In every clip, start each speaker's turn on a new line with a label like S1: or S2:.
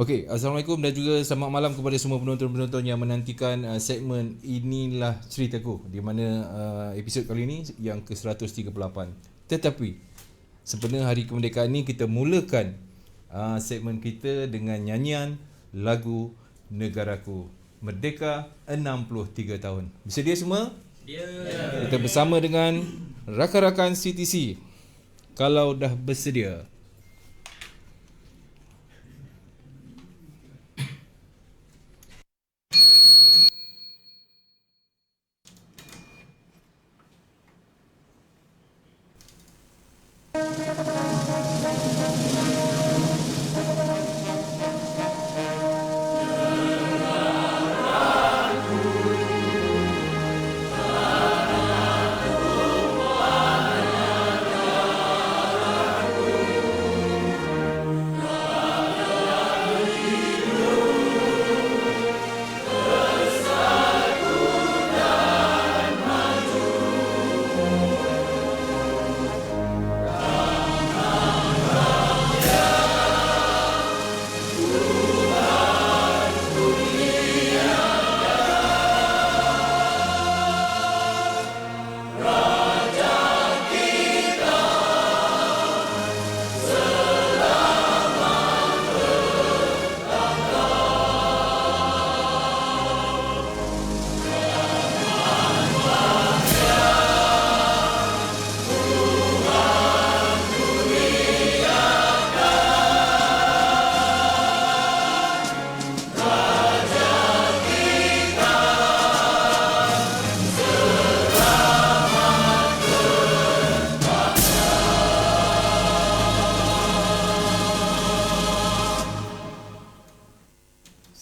S1: Okey, Assalamualaikum dan juga selamat malam kepada semua penonton-penonton yang menantikan segmen Inilah Ceritaku, di mana episod kali ini yang ke-138. Tetapi sempena Hari Kemerdekaan ni kita mulakan segmen kita dengan nyanyian lagu Negaraku Merdeka 63 tahun. Bersedia semua? Ya. Kita bersama dengan rakan-rakan CTC. Kalau dah bersedia.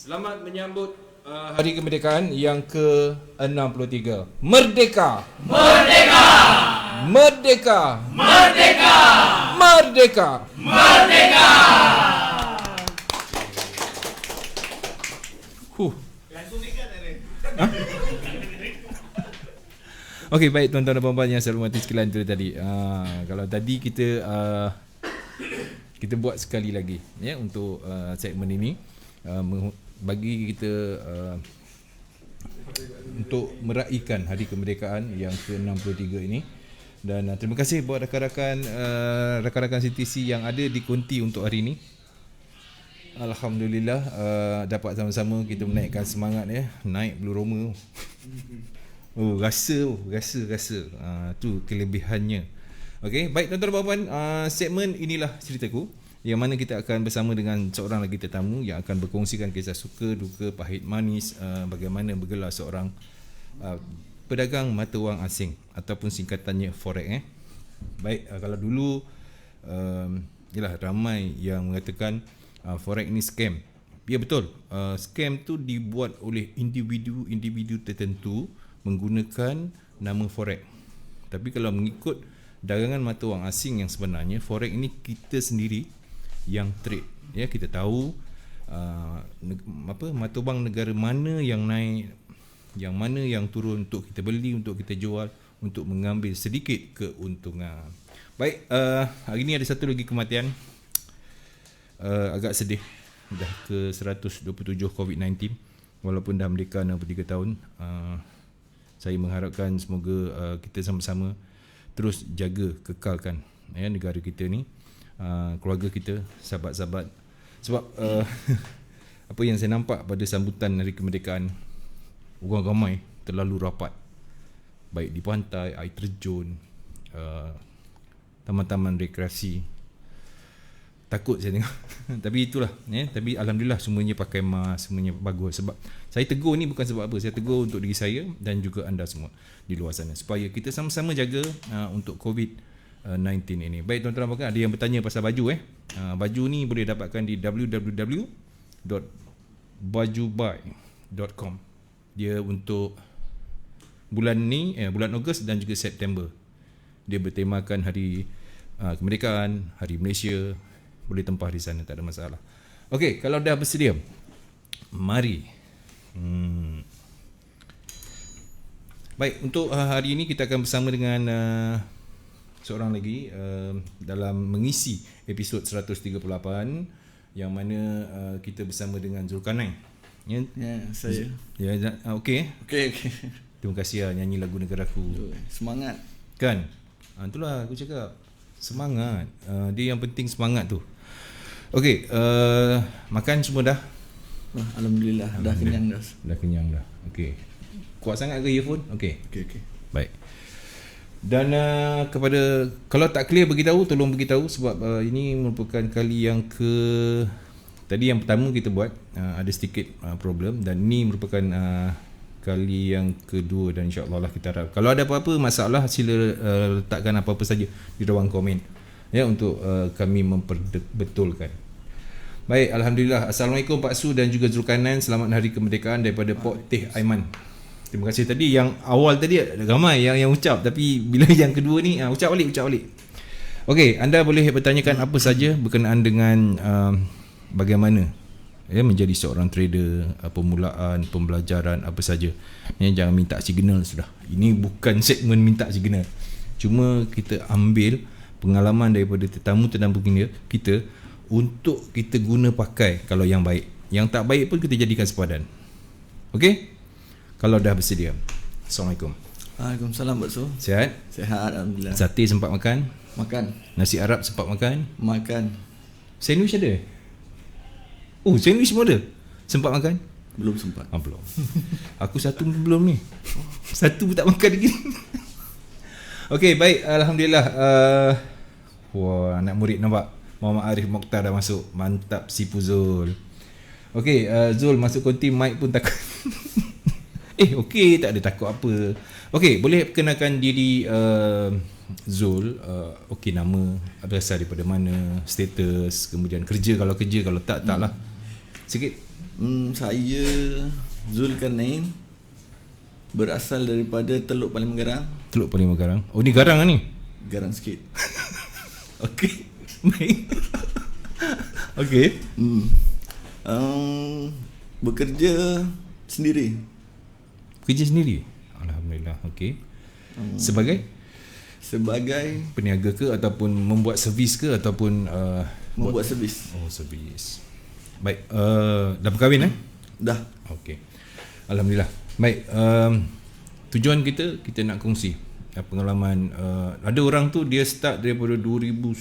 S1: Selamat menyambut Hari Kemerdekaan yang ke-63. Merdeka!
S2: Merdeka!
S1: Merdeka!
S2: Merdeka!
S1: Merdeka!
S2: Merdeka!
S1: Okey, baik tuan-tuan dan puan-puan yang saya hormati sekalian tu tadi. Kalau tadi kita buat sekali lagi ya untuk segmen ini bagi kita untuk meraihkan Hari Kemerdekaan yang ke-63 ini. Dan terima kasih buat rakan-rakan CTC yang ada di konti untuk hari ini. Alhamdulillah dapat sama-sama kita menaikkan semangat ya, naik bulu roma. Rasa tu kelebihannya. Okey, baik tuan-tuan dan puan-puan, segmen Inilah Ceritaku, yang mana kita akan bersama dengan seorang lagi tetamu yang akan berkongsikan kisah suka, duka, pahit, manis, bagaimana bergelar seorang pedagang mata wang asing ataupun singkatannya Forex. Baik, kalau dulu yalah ramai yang mengatakan Forex ni scam. Ya betul, scam tu dibuat oleh individu tertentu menggunakan nama Forex. Tapi kalau mengikut dagangan mata wang asing yang sebenarnya, Forex ini kita sendiri yang trade ya. Kita tahu mata wang negara mana yang naik, yang mana yang turun untuk kita beli, untuk kita jual, untuk mengambil sedikit keuntungan. Baik, hari ini ada satu lagi kematian, agak sedih. Dah ke 127 COVID-19 walaupun dah merdeka 63 tahun. Saya mengharapkan semoga kita sama-sama terus jaga, kekalkan ya negara kita ni, keluarga kita, sahabat-sahabat. Sebab apa yang saya nampak pada sambutan Hari Kemerdekaan, orang ramai terlalu rapat, baik di pantai, air terjun, taman-taman rekreasi. Takut saya tengok. Tapi itulah ya. Tapi alhamdulillah semuanya pakai mask, semuanya bagus. Sebab saya tegur ni bukan sebab apa, saya tegur untuk diri saya dan juga anda semua di luar sana, supaya kita sama-sama jaga untuk COVID-19 ini. Baik tuan-tuan, ada yang bertanya pasal baju baju ni boleh dapatkan di www.bajubuy.com. Dia untuk bulan ni, bulan Ogos dan juga September. Dia bertemakan Hari Kemerdekaan, Hari Malaysia. Boleh tempah di sana, tak ada masalah. Okey, kalau dah bersedia, mari. Baik, untuk hari ini kita akan bersama dengan seorang lagi dalam mengisi episod 138 yang mana kita bersama dengan Zulkarnain. Ya,
S3: saya.
S1: Ya, okey.
S3: Okey.
S1: Terima kasih nyanyi lagu negaraku.
S3: Semangat.
S1: Kan? Itulah aku cakap. Semangat. Dia yang penting semangat tu. Okey, makan semua dah?
S3: Alhamdulillah. Dah kenyang dah.
S1: Dah kenyang dah. Okey. Kuat sangat ke earphone? Okey.
S3: Okey.
S1: Baik. Dan kepada, kalau tak clear beritahu, tolong beritahu sebab ini merupakan kali yang tadi yang pertama kita buat ada sedikit problem, dan ini merupakan kali yang kedua, dan insya-Allah lah kita harap kalau ada apa-apa masalah sila letakkan apa-apa saja di ruang komen ya, untuk kami memperbetulkan. Baik, alhamdulillah. Assalamualaikum Pak Su dan juga Zulkarnain. Selamat Hari Kemerdekaan daripada Port Teh Aiman. Terima kasih. Tadi yang awal tadi ramai yang ucap, tapi bila yang kedua ni ucap balik. Okey, anda boleh bertanyakan apa saja berkenaan dengan bagaimana menjadi seorang trader, permulaan, pembelajaran, apa saja. Jangan minta signal sudah. Ini bukan segmen minta signal. Cuma kita ambil pengalaman daripada tetamu-tetamu kita untuk kita guna pakai kalau yang baik. Yang tak baik pun kita jadikan sepadan. Okey? Kalau dah bersedia. Assalamualaikum.
S3: Waalaikumsalam Pak Su.
S1: Sihat?
S3: Sihat alhamdulillah.
S1: Sate sempat makan?
S3: Makan.
S1: Nasi Arab sempat makan?
S3: Makan.
S1: Sandwich ada? Oh, sandwich semua ada? Sempat makan?
S3: Belum sempat.
S1: Belum. Aku satu pun belum ni. Satu pun tak makan lagi. Okey, baik. Alhamdulillah. Wah, anak murid nampak. Muhammad Arif Mokhtar dah masuk. Mantap si Puzul. Okey, Zul masuk konti mic pun takut. Okey, tak ada takut apa. Okey, boleh perkenalkan diri Zul. Okey, nama, berasal daripada mana, status, kemudian kerja kalau tak lah. Sikit.
S3: Saya Zulkarnain, berasal daripada Teluk Paling Garang.
S1: Teluk Paling Garang. Oh, ni garang lah ni.
S3: Garang sikit.
S1: Okey. Baik. Okey.
S3: Bekerja sendiri.
S1: Kerja sendiri. Alhamdulillah. Okey. Sebagai peniaga ke, ataupun membuat servis ke, ataupun
S3: membuat servis.
S1: Oh, servis. Baik. Dah berkahwin
S3: Dah.
S1: Okey. Alhamdulillah. Baik. Tujuan kita nak kongsi pengalaman. Ada orang tu dia start daripada 2001,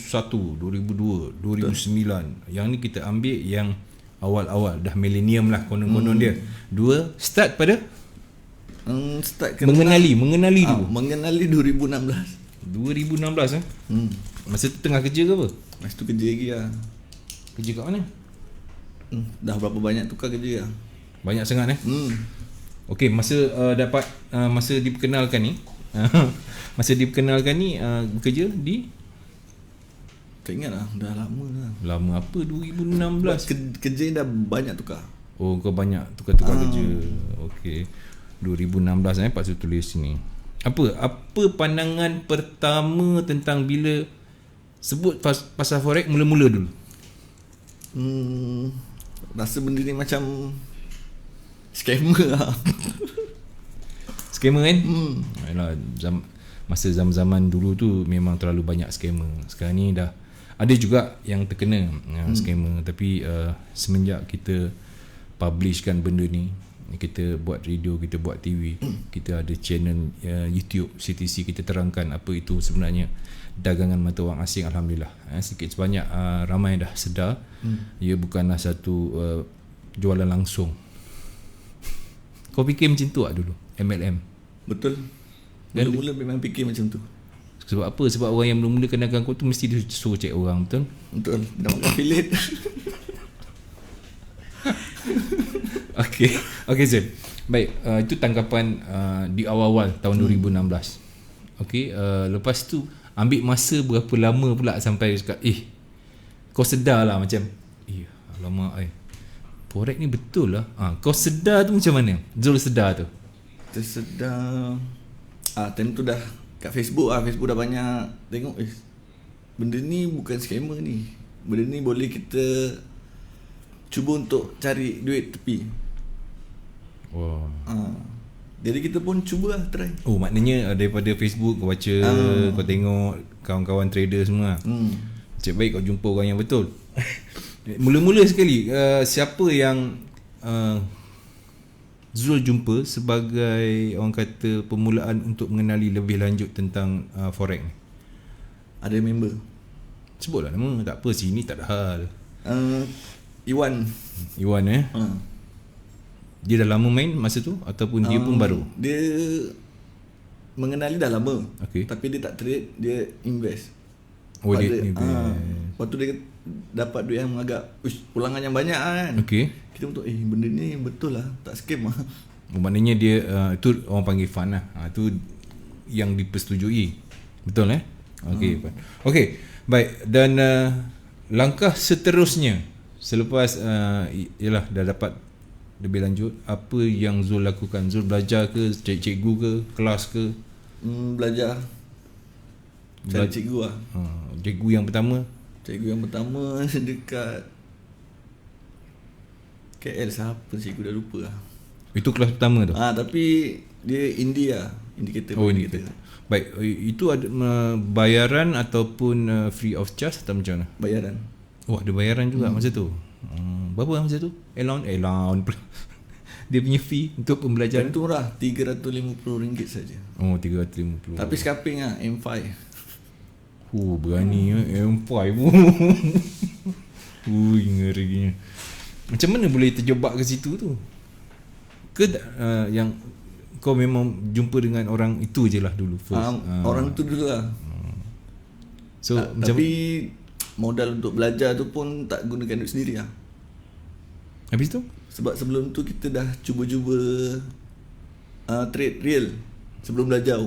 S1: 2002, 2009. Yang ni kita ambil yang awal-awal, dah millennium lah konon-konon dia. Dua start pada
S3: start
S1: mengenali dulu.
S3: Mengenali 2016.
S1: 2016 Masa tu tengah kerja ke apa?
S3: Masa tu kerja lagi lah.
S1: Kerja kat mana?
S3: Dah berapa banyak tukar kerja lah.
S1: Banyak sangat Okey, masa dapat masa diperkenalkan ni bekerja di,
S3: tak ingat lah, dah lama lah.
S1: lama apa 2016?
S3: Kerja dah banyak tukar.
S1: Oh, kau banyak tukar-tukar kerja. Okey. 2016 Pak Su tulis sini. Apa pandangan pertama tentang bila sebut pasal forex mula-mula dulu?
S3: Rasa benda ni macam scammer lah.
S1: Scammer kan? Yalah, masa zaman-zaman dulu tu memang terlalu banyak scammer. Sekarang ni dah ada juga yang terkena scammer. Tapi semenjak kita publishkan benda ni, kita buat radio, kita buat TV, kita ada channel YouTube CTC, kita terangkan apa itu sebenarnya dagangan mata wang asing. Alhamdulillah, sikit sebanyak ramai dah sedar. Ia bukanlah satu jualan langsung. Kau fikir macam tu dulu MLM? Betul.
S3: Mula-mula memang fikir macam tu.
S1: Sebab apa? Sebab orang yang mula-mula kenalkan kau tu mesti dia suruh cek orang. Betul?
S3: Dah makan affiliate.
S1: Okey Zul. Baik, itu tanggapan di awal-awal tahun 2016. Okey, lepas tu ambil masa berapa lama pula sampai cakap kau sedar lah macam alamak forex ni betul lah. Kau sedar tu macam mana? Zul sedar tu?
S3: Tersedar time tu dah kat Facebook Facebook dah banyak tengok benda ni bukan scammer ni. Benda ni boleh kita cuba untuk cari duit tepi.
S1: Wow.
S3: Jadi kita pun cuba lah try.
S1: Oh, maknanya daripada Facebook kau baca, kau tengok kawan-kawan trader semua. Cik baik kau jumpa orang yang betul. Mula-mula sekali siapa yang Zul jumpa sebagai orang kata permulaan untuk mengenali lebih lanjut tentang forex ni?
S3: Ada member
S1: Sebutlah nama, tak apa, sini tak ada hal.
S3: Iwan.
S1: Iwan Dia dah lama main masa tu ataupun dia pun baru?
S3: Dia mengenali dah lama.
S1: Okey.
S3: Tapi dia tak trade, dia invest.
S1: Oh, dia
S3: Pada-
S1: invest.
S3: Lepas tu dia dapat duit yang agak pulangan yang banyak kan.
S1: Okey.
S3: Kita betul benda ni betul lah, tak scam lah.
S1: Maknanya dia itu orang panggil fun lah. Itu yang dipersetujui. Betul Okey. Okey. Baik, dan langkah seterusnya selepas ialah dah dapat lebih lanjut, apa yang Zul lakukan? Zul belajar ke, cikgu ke, kelas ke?
S3: Belajar cari cikgu lah.
S1: Cikgu yang pertama?
S3: Cikgu yang pertama dekat KL, siapa cikgu dah lupa lah.
S1: Itu kelas pertama tu?
S3: Tapi dia India, indikator.
S1: Oh, indikator. Baik, itu ada bayaran ataupun free of charge atau macam mana?
S3: Bayaran.
S1: Oh, ada bayaran juga masa tu. Berapa masa tu? Allowance pula. Dia punya fee untuk pembelajaran.
S3: Itu murah, RM350 saja.
S1: Oh, 350.
S3: Tapi scalping lah, M5.
S1: Berani M5 pun. Ui, ngerinya. Macam mana boleh terjebak ke situ tu? Ke yang kau memang jumpa dengan orang itu je lah dulu first?
S3: Orang tu dulu lah.
S1: So macam
S3: tapi modal untuk belajar tu pun tak gunakan duit sendiri lah.
S1: habis tu?
S3: Sebab sebelum tu kita dah cuba-cuba trade real sebelum belajar.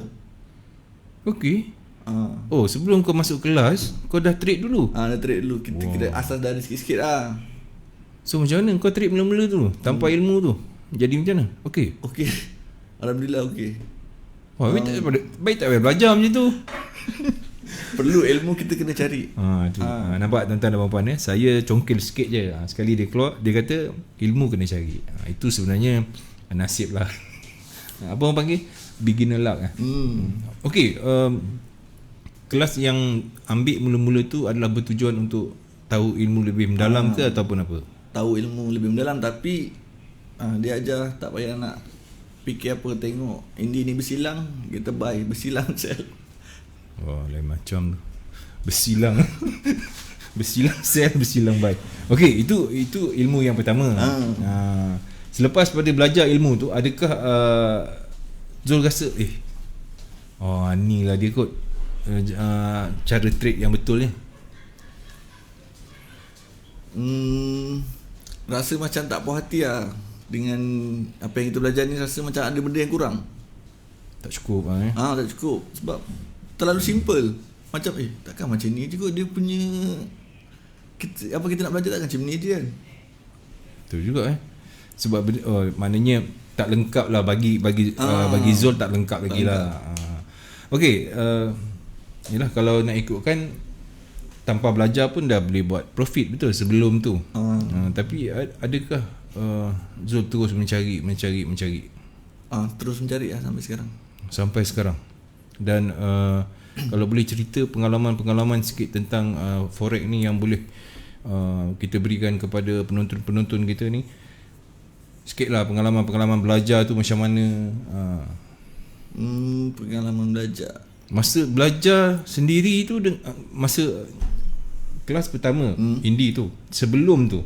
S1: Okey. Oh, sebelum kau masuk kelas kau dah trade dulu?
S3: Dah trade dulu. Kita kena asas dari sikit-sikit lah.
S1: So macam mana kau trade mula-mula tu tanpa ilmu tu? Jadi macam mana? Okey.
S3: Okey. Alhamdulillah okey.
S1: Wah, baik tak payah belajar macam tu.
S3: Perlu ilmu kita kena cari.
S1: Nampak tuan-tuan dan puan-puan saya congkel sikit je. Sekali dia keluar dia kata ilmu kena cari. Itu sebenarnya nasib lah. Apa orang panggil? Beginner luck Okey, kelas yang ambil mula-mula tu adalah bertujuan untuk tahu ilmu lebih mendalam ke ataupun apa?
S3: Tahu ilmu lebih mendalam, tapi dia ajar tak payah nak fikir apa, tengok Indi ni bersilang, kita buy, bersilang sell.
S1: Wah, lain macam tu. Bersilang. Bersilang sell, bersilang buy. Okey, itu ilmu yang pertama. Selepas pada belajar ilmu tu, adakah Zul rasa ni lah dia kot cara trade yang betul ni?
S3: Rasa macam tak puas hati lah dengan apa yang kita belajar ni. Rasa macam ada benda yang kurang.
S1: Tak cukup
S3: tak cukup. Sebab terlalu simple. Macam takkan macam ni je kot dia punya apa kita nak belajar, takkan macam ni je kan.
S1: Betul juga sebab maknanya tak lengkap lah bagi Zul, tak lengkap lagi lah. Okey, yalah, kalau nak ikutkan tanpa belajar pun dah boleh buat profit betul sebelum tu. Tapi adakah Zul terus mencari
S3: terus mencari lah sampai sekarang.
S1: Dan kalau boleh cerita pengalaman sikit tentang forex ni yang boleh kita berikan kepada penonton-penonton kita ni, sikitlah pengalaman belajar tu macam mana.
S3: Pengalaman belajar
S1: Masa belajar sendiri tu masa kelas pertama Indi tu, sebelum tu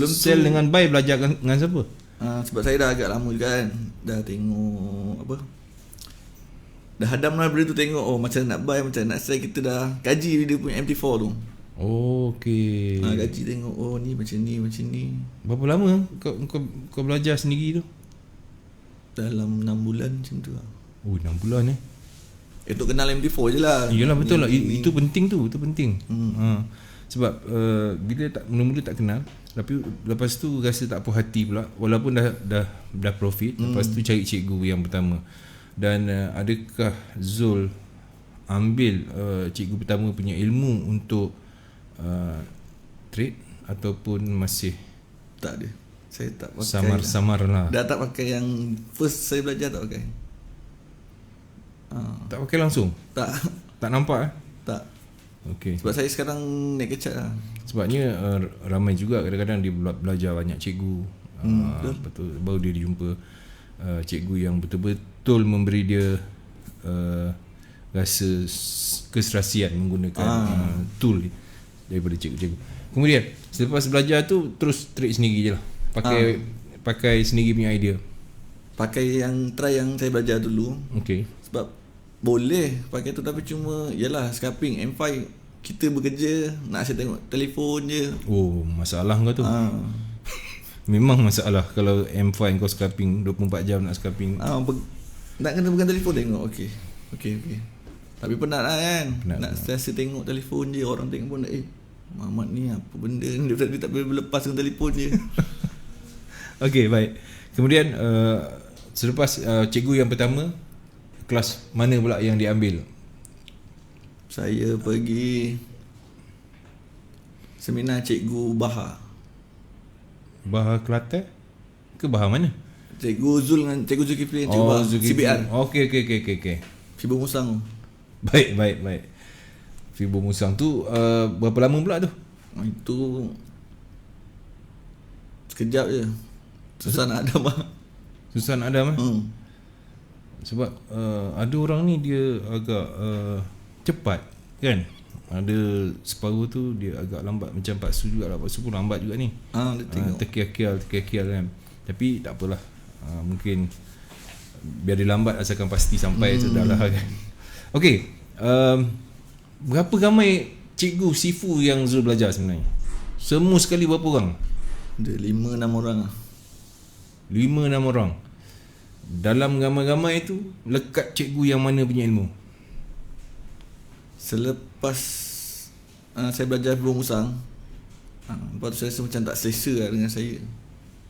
S1: sell dengan buy belajar dengan siapa?
S3: Sebab saya dah agak lama juga kan, dah tengok apa, dah hadam lah benda tu, tengok macam nak buy, macam nak sell. Kita dah kaji dia punya MT4 tu.
S1: Okey.
S3: Kaji tengok ni macam ni.
S1: Berapa lama kau belajar sendiri tu?
S3: Dalam 6 bulan macam tu lah.
S1: 6 bulan
S3: Untuk kenal MT4 je lah.
S1: Iyalah, betul lah. Itu penting tu. Itu penting. Sebab bila mula-mula tak kenal, tapi lepas tu rasa tak puas hati pula, walaupun dah profit. Lepas tu cari cikgu yang pertama. Dan adakah Zul ambil cikgu pertama punya ilmu untuk trade ataupun masih
S3: tak ada? Saya tak pakai.
S1: Samar-samar lah.
S3: Dah tak pakai yang first saya belajar, tak pakai.
S1: Tak pakai langsung?
S3: Tak
S1: nampak
S3: Tak.
S1: Okey.
S3: Sebab saya sekarang naik kecat lah.
S1: Sebabnya ramai juga kadang-kadang dia belajar banyak cikgu. Betul. Baru dia jumpa cikgu yang betul-betul memberi dia rasa keserasian menggunakan tool daripada cikgu-cikgu. Kemudian selepas belajar tu terus trik sendiri je lah. Pakai sendiri punya idea.
S3: Pakai yang saya belajar dulu.
S1: Okey.
S3: Sebab boleh pakai tu, tapi cuma yalah scalping M5 kita bekerja nak asyik tengok telefon je.
S1: Oh, masalah kau tu. Memang masalah kalau M5 kau scalping 24 jam nak scalping.
S3: Nak kena pegang telefon tengok. Okey. Tapi penat lah kan. Nak sentiasa tengok telefon je. Orang tengok pun Muhammad ni apa benda ni, dia tak boleh lepas dengan telefon je.
S1: Okey, baik. Kemudian selepas cikgu yang pertama, kelas mana pula yang diambil?
S3: Saya pergi seminar cikgu Bahar.
S1: Bahar Kelantan ke Bahar mana?
S3: Cikgu Zul dengan Cikgu Zulkifli yang cikgu Bahar, CBR.
S1: Okey.
S3: Fibo Musang.
S1: Baik. Fibo Musang tu berapa lama pula tu?
S3: Itu sekejap je. Susah nak Adam lah.
S1: Susah nak Adam Sebab ada orang ni dia agak cepat kan. Ada separuh tu dia agak lambat, macam Pak Su juga lah. Pak Su pun lambat juga ni.
S3: Dia tengok.
S1: Terkial kan. Tapi tak apalah. Mungkin biar dia lambat asalkan pasti sampai sudahlah kan. Okey. Berapa ramai cikgu sifu yang Zul belajar sebenarnya? Semua sekali berapa orang?
S3: Ada 5-6 orang lah.
S1: 5-6 orang. Dalam ramai-ramai tu lekat cikgu yang mana punya ilmu?
S3: Selepas saya belajar Fibo Musang, lepas tu saya rasa macam tak selesa lah dengan saya.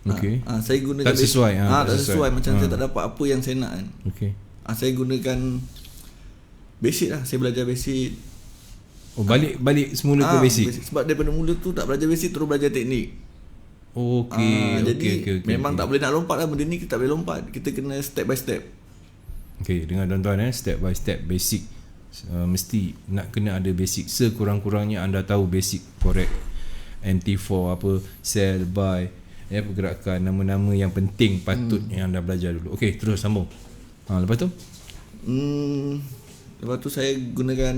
S1: Okey.
S3: Saya gunakan
S1: Tak sesuai.
S3: tak sesuai. Macam saya tak dapat apa yang saya nak kan.
S1: Okey.
S3: Saya gunakan basic lah. Saya belajar basic.
S1: Oh, balik semula ke basic.
S3: Sebab daripada mula tu tak belajar basic, terus belajar teknik.
S1: Okey.
S3: Memang tak boleh nak lompat lah. Benda ni kita tak boleh lompat. Kita kena step by step.
S1: Okey, dengar tuan-tuan step by step basic. Mesti nak kena ada basic. Sekurang-kurangnya anda tahu basic correct. NT4 apa, sell, buy, pergerakan, nama-nama yang penting patutnya anda belajar dulu. Okey, terus sambung. Lepas tu?
S3: Lepas tu saya gunakan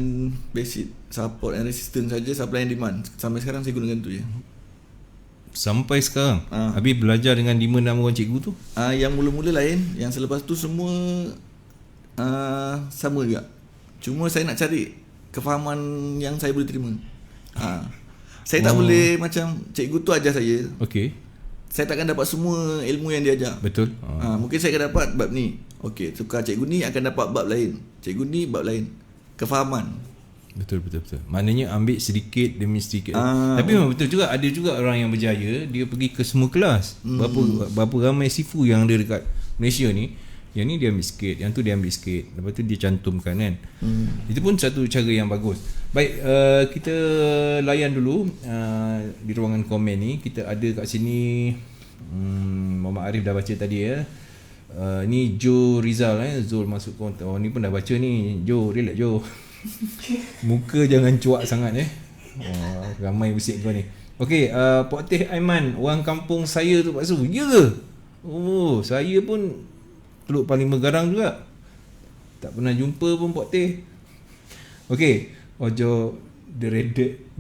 S3: basic support and resistance saja, supply and demand. Sampai sekarang saya gunakan tu je.
S1: Sampai sekarang? Habis belajar dengan 5-6 orang cikgu tu?
S3: Yang mula-mula lain, yang selepas tu semua sama juga. Cuma saya nak cari kefahaman yang saya boleh terima. Saya tak boleh macam cikgu tu ajar saya.
S1: Okey.
S3: Saya takkan dapat semua ilmu yang dia ajar.
S1: Betul.
S3: Mungkin saya akan dapat bab ni. Okey, tukar cikgu ni akan dapat bab lain. Cikgu ni bab lain. Kefahaman.
S1: Betul. Maknanya ambil sedikit demi sedikit. Tapi memang betul juga, ada juga orang yang berjaya, dia pergi ke semua kelas. Berapa ramai sifu yang ada dekat Malaysia ni. Yang ni dia ambil sikit, yang tu dia ambil sikit, lepas tu dia cantumkan kan. Itu pun satu cara yang bagus. Baik, kita layan dulu di ruangan komen ni. Kita ada kat sini Muhammad Arif dah baca tadi ya. Ni Joe Rizal Zul masuk konten. Oh ni pun dah baca ni. Joe, relax Joe. Muka jangan cuak sangat ramai bisik kau ni. Okey, Pok Teh Aiman, orang kampung saya tu Pak Su. Ya ke? Oh, saya pun Teluk Parlimen Garang juga. Tak pernah jumpa pun Pok Teh. Okey, ojo deredek.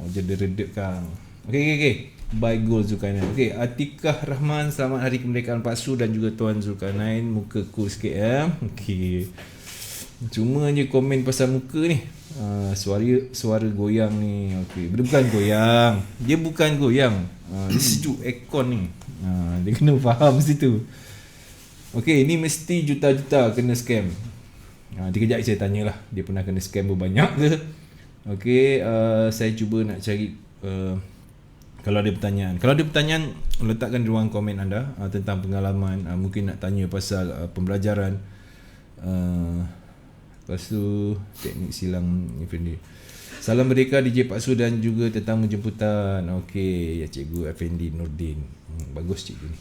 S1: Ojo deredek kang. Okey. By Goal Zulkarnain. Okey, Atikah Rahman, selamat hari kemerdekaan Pak Su dan juga Tuan Zulkarnain. Muka cool sikit ya. Okey. Cuma je komen pasal muka ni. Suara goyang ni. Okey, dia bukan goyang. Dia sejuk aircon ni. Dia kena faham situ. Okey, ni mesti juta-juta kena scam. Kejap saya tanyalah, dia pernah kena scam berbanyak ke? Okey, saya cuba nak cari kalau ada pertanyaan letakkan di ruang komen anda tentang pengalaman, mungkin nak tanya pasal pembelajaran, lepas tu teknik silang Effendi. Salam Merdeka DJ Pak Su dan juga tetamu jemputan. Okey, ya Cikgu Effendi Nurdin. Bagus cikgu ni.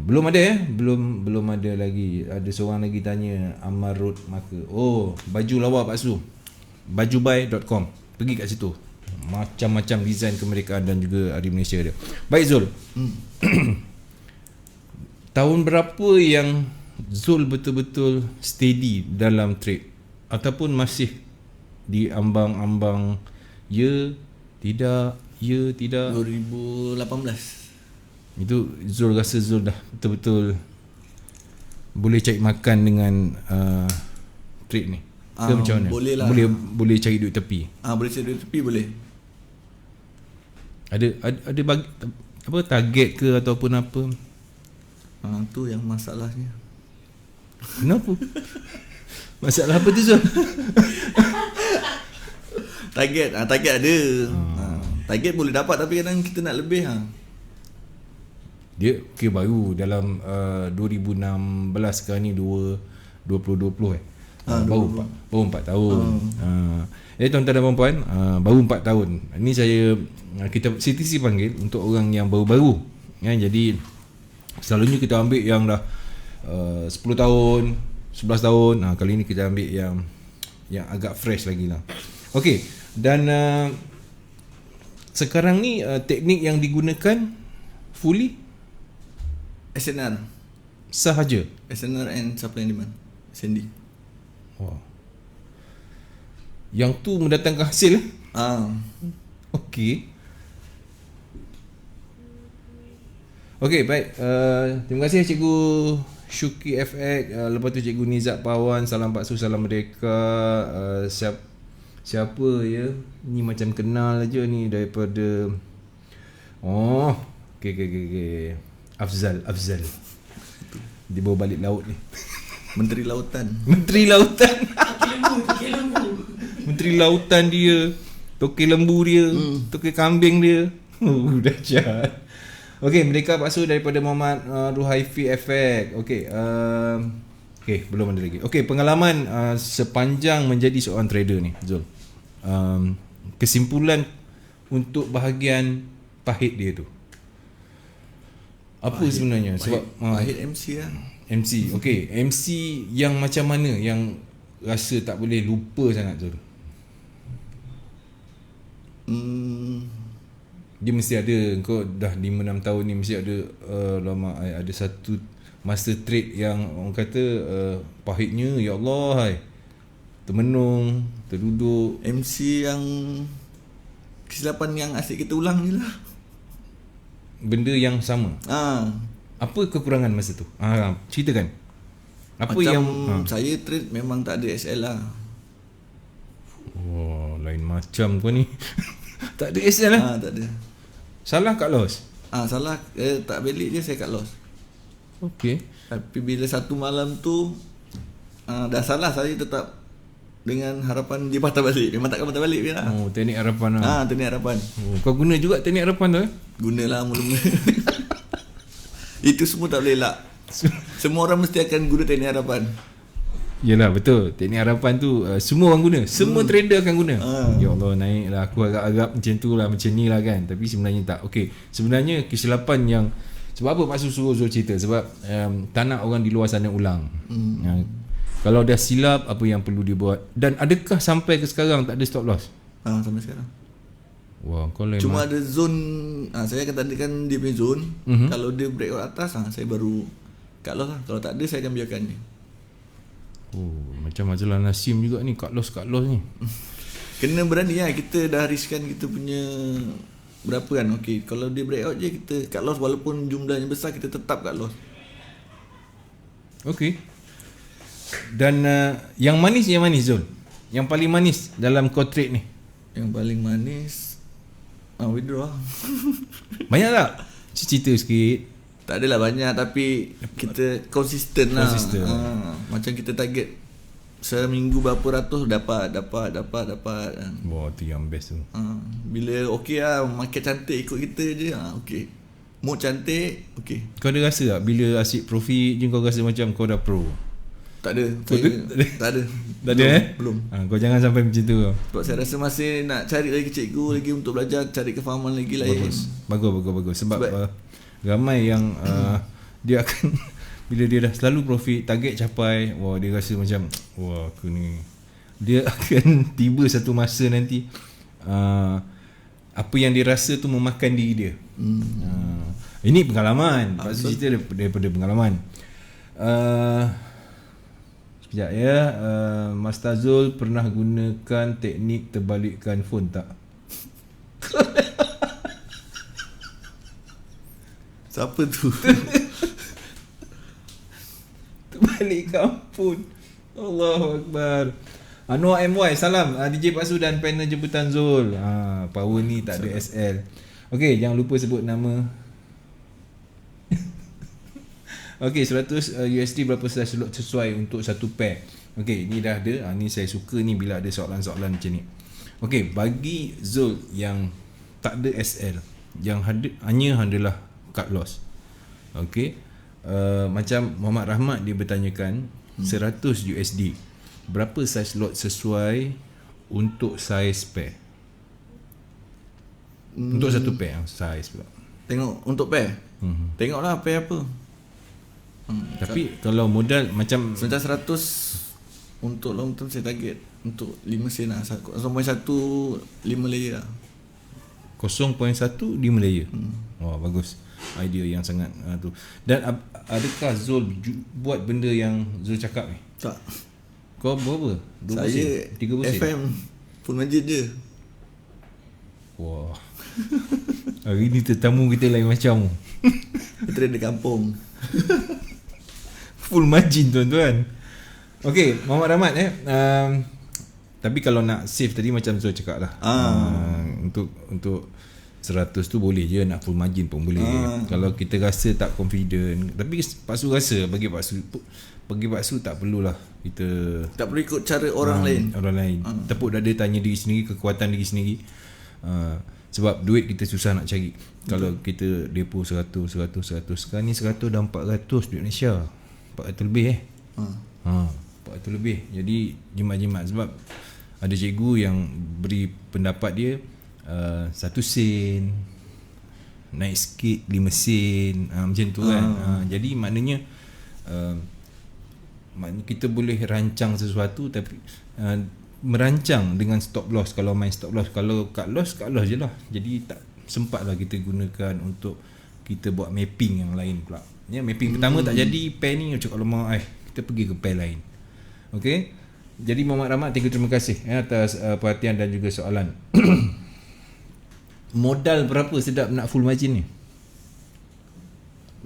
S1: Belum ada belum ada lagi. Ada seorang lagi tanya Amarut Maka. Oh, baju lawa Pak Su. bajubai.com. Pergi kat situ. Macam-macam design kemerdekaan dan juga Hari Malaysia dia. Baik Zul. Tahun berapa yang Zul betul-betul steady dalam trade ataupun masih di ambang-ambang tidak
S3: 2018.
S1: Itu Zul rasa Zul dah betul-betul boleh cari makan dengan trade ni ke macam mana?
S3: Boleh lah.
S1: Boleh cari duit tepi.
S3: Boleh cari duit tepi boleh.
S1: Ada bagi apa target ke ataupun apa?
S3: Tu yang masalahnya.
S1: Kenapa? Masalah apa tu Zul?
S3: Target ada. Target boleh dapat tapi kadang kita nak lebih
S1: Dia baru dalam 2016 sekarang ni 2020 baru 4 tahun. Tuan-tuan dan puan-puan, baru 4 tahun. Ini kita CTC panggil untuk orang yang baru-baru. Jadi selalunya kita ambil yang dah 10 tahun, 11 tahun. Kali ni kita ambil yang agak fresh lagi lah. Okey, dan sekarang ni teknik yang digunakan fully
S3: SNR
S1: sahaja.
S3: SNR and supply and demand Sandy.
S1: Wow. Yang tu mendatangkan hasil. Okey. Okey, baik. Terima kasih Cikgu Syuki FX. Lepas tu Cikgu Nizat Pawan. Salam Pak Su, salam Merdeka. Siapa ya? Ni macam kenal aja ni daripada okey. Afzal. Dia bawa balik laut ni.
S3: Menteri Lautan.
S1: Menteri Lautan dia. Tokek lembu dia, tokek kambing dia. Dahsyat. Okey, Merdeka Pak Su daripada Muhammad Ruhaifi Efek. Okey, belum ada lagi. Okey, pengalaman sepanjang menjadi seorang trader ni, Zul. Kesimpulan untuk bahagian pahit dia tu. Apa sebenarnya? Sebab
S3: pahit MC lah.
S1: MC. Okey, MC yang macam mana yang rasa tak boleh lupa sangat Zul? Dia mesti ada. Kau dah 5-6 tahun ni mesti ada lama ada satu masa trade yang orang kata pahitnya ya Allah termenung, terduduk.
S3: MC yang kesilapan yang asyik kita ulang je lah.
S1: Benda yang sama. Apa kekurangan masa tu? Ceritakan. Apa
S3: macam
S1: yang
S3: saya trade memang tak ada SL lah.
S1: Lain macam kau ni. Tak ada SL lah?
S3: Tak ada.
S1: Salah cut loss?
S3: Salah tak balik je saya cut loss.
S1: Okey.
S3: Tapi bila satu malam tu dah salah, saya tetap dengan harapan dia patah balik. Memang takkan patah balik dia lah.
S1: Teknik harapan lah.
S3: Teknik harapan.
S1: Kau guna juga teknik harapan tu
S3: Gunalah mula-mula. Itu semua tak boleh elak. Semua orang mesti akan guna teknik harapan.
S1: Yelah betul. Teknik harapan tu semua orang guna. Semua trader akan guna. Ya Allah, naik lah. Aku agak-agak macam tu lah, macam ni lah kan. Tapi sebenarnya tak. Okey, sebenarnya kesilapan yang sebab apa Pak Su suruh Zul cerita? Sebab tak nak orang di luar sana ulang. Kalau dah silap, apa yang perlu dibuat? Dan adakah sampai ke sekarang tak ada stop loss?
S3: Sampai sekarang.
S1: Wah, kau lain.
S3: Cuma ada zone. Saya akan tandakan dia punya zone. Kalau dia breakout atas, saya baru cut loss lah. Kalau tak ada, saya akan biarkan dia.
S1: Macam majalah Nasim juga ni, cut loss ni.
S3: Kena berani lah. Kita dah riskan kita punya berapa kan. Okey, kalau dia breakout je, kita cut loss. Walaupun jumlahnya besar, kita tetap cut loss.
S1: Okey. Dan yang manis Zul? Yang paling manis dalam kau trade ni?
S3: Yang paling manis withdraw.
S1: Banyak tak? Cerita sikit.
S3: Tak adalah banyak, tapi kita konsisten lah. Macam kita target seminggu berapa ratus dapat.
S1: Wah, tu yang best tu.
S3: Bila okey lah, market cantik ikut kita je. Okey, mood cantik, okey.
S1: Kau ada rasa tak bila asyik profit je kau rasa macam kau dah pro?
S3: Tak ada. Tak ada.
S1: Tak ada
S3: Belum.
S1: Kau jangan sampai macam tu.
S3: Sebab saya rasa masih nak cari lagi cikgu lagi untuk belajar, cari kefahaman lagi lain.
S1: Bagus. Sebab ramai yang dia akan bila dia dah selalu profit, target capai, wah dia rasa macam wah aku ni dia akan tiba satu masa nanti apa yang dia rasa tu memakan diri dia. Ini pengalaman. Pasal cerita daripada pengalaman. Sekejap ya. Mas Tazul pernah gunakan teknik terbalikkan phone tak?
S3: Siapa tu?
S1: Terbalikkan phone. Allahu Akbar. Anwar MY, salam. DJ Pak Su dan panel jemputan Zul. Power ni tak ada SL. Okey, jangan lupa sebut nama. Okey, 100 USD berapa slot sesuai untuk satu pair? Okey, ni dah ada. Ni saya suka ni bila ada soalan-soalan macam ni. Okey, bagi Zul yang tak ada SL, yang hanya adalah cut loss. Okey, macam Muhammad Rahmat dia bertanyakan 100 USD berapa saiz lot sesuai untuk saiz pair? Untuk satu pair saiz pula.
S3: Tengok untuk pair. Tengoklah pair apa.
S1: Tapi kalau modal macam
S3: Sementara 100 untuk long term saya target untuk 5 sen lah. 0.1 5 layer lah.
S1: 0.1 5 layer. Wah, bagus. Idea yang sangat tu. Dan adakah Zul buat benda yang Zul cakap ni?
S3: Tak.
S1: Kau berapa? 20
S3: Saya
S1: sen? 30 sen?
S3: FM full margin je.
S1: Wah. Hari ni tetamu kita lain macam.
S3: Trader kampung.
S1: Full margin tuan-tuan. Okay, Muhammad Rahmat tapi kalau nak save tadi macam Zul cakap lah. Untuk 100 tu boleh je, nak full margin pun boleh. Kalau kita rasa tak confident, tapi Pak Su rasa bagi Pak Su tak perlulah kita
S3: tak perlu ikut cara orang lain.
S1: Tepuk dada, tanya diri sendiri, kekuatan diri sendiri. Sebab duit kita susah nak cari. Kalau kita depo 100 sekarang ni 100 dah 400 duit Malaysia. 400 lebih 400 lebih. Jadi jimat-jimat. Sebab ada cikgu yang beri pendapat dia 1 sen, naik sikit 5 sen, macam tu kan. Jadi maknanya kita boleh rancang sesuatu, tapi merancang dengan stop loss. Kalau main stop loss, kalau cut loss je lah. Jadi tak sempat lah kita gunakan untuk kita buat mapping yang lain pula. Ya, mapping pertama tak jadi, pair ni macam kalau mau kita pergi ke pair lain. Okay. Jadi Muhammad Rahmat, terima kasih atas perhatian dan juga soalan. Modal berapa sedap nak full margin ni?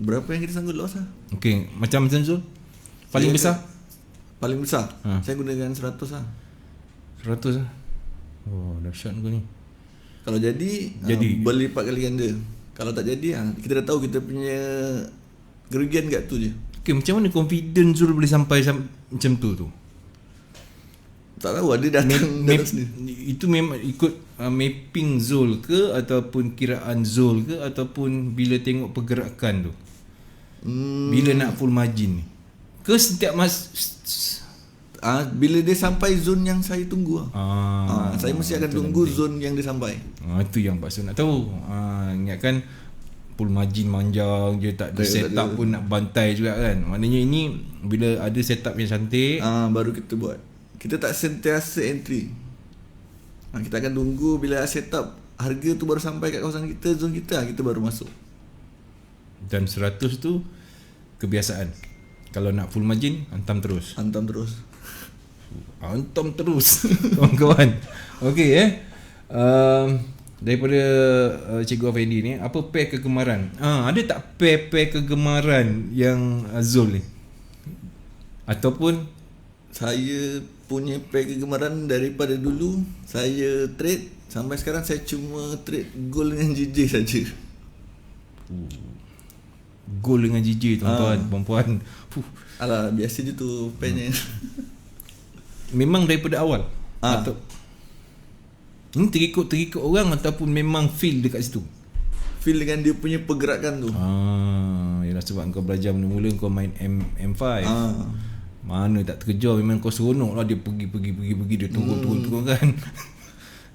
S3: Berapa yang kita sanggup loss lah?
S1: Okay, macam Zul paling besar?
S3: Paling besar? Saya gunakan 100 lah.
S1: 100 lah. Oh, dahsyat kau ni.
S3: Kalau jadi berlipat kali ganda. Kalau tak jadi kita dah tahu kita punya kerugian kat tu je.
S1: Okay, macam mana confident Zul boleh sampai macam tu?
S3: Tak tahu, ada datang
S1: itu memang ikut mapping Zul ke, ataupun kiraan Zul ke, ataupun bila tengok pergerakan tu, bila nak full margin ni, ke setiap
S3: bila dia sampai zone yang saya tunggu saya mesti akan tunggu zone yang dia sampai.
S1: Itu yang Pak Su nak tahu. Ingatkan full margin manjang je, tak ada setup pun nak bantai juga kan. Maknanya ini bila ada setup yang cantik
S3: baru kita buat. Kita tak sentiasa entry. Kita akan tunggu bila setup harga tu baru sampai kat kawasan kita, zone kita baru masuk.
S1: Dan 100 tu kebiasaan. Kalau nak full margin, hantam terus. Kawan-kawan. Okey daripada Cikgu Afendi ni, apa pair kegemaran? Ada tak pair kegemaran yang Zul ni? Ataupun
S3: saya punya pair kegemaran daripada dulu saya trade sampai sekarang, saya cuma trade gold dengan JJ saja.
S1: Gold dengan JJ tuan-tuan, perempuan.
S3: Alah, biasa je tu pairnya.
S1: Memang daripada awal? Atau ini terikut orang ataupun memang feel dekat situ?
S3: Feel dengan dia punya pergerakan tu.
S1: Yalah, sebab kau belajar mula-mula kau main M5. Mana tak terkejar, memang kau seronok lah dia pergi dia turun kan.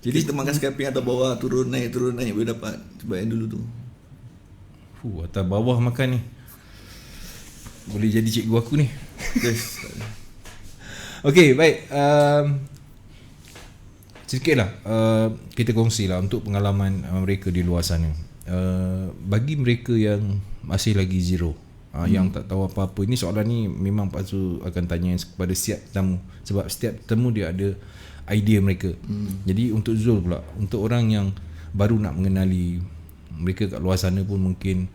S3: Jadi kita makan scalping atas bawah, turun naik boleh dapat. Sebab yang dulu tu
S1: atas bawah makan ni boleh jadi cikgu aku ni.
S3: Yes.
S1: Okay, baik. Sikit lah kita kongsi lah untuk pengalaman mereka di luar sana. Bagi mereka yang masih lagi zero, yang tak tahu apa-apa, ini soalan ni memang Pak Su akan tanya kepada setiap tetamu, sebab setiap tetamu dia ada idea mereka. Jadi untuk Zul pula, untuk orang yang baru nak mengenali mereka kat luar sana pun mungkin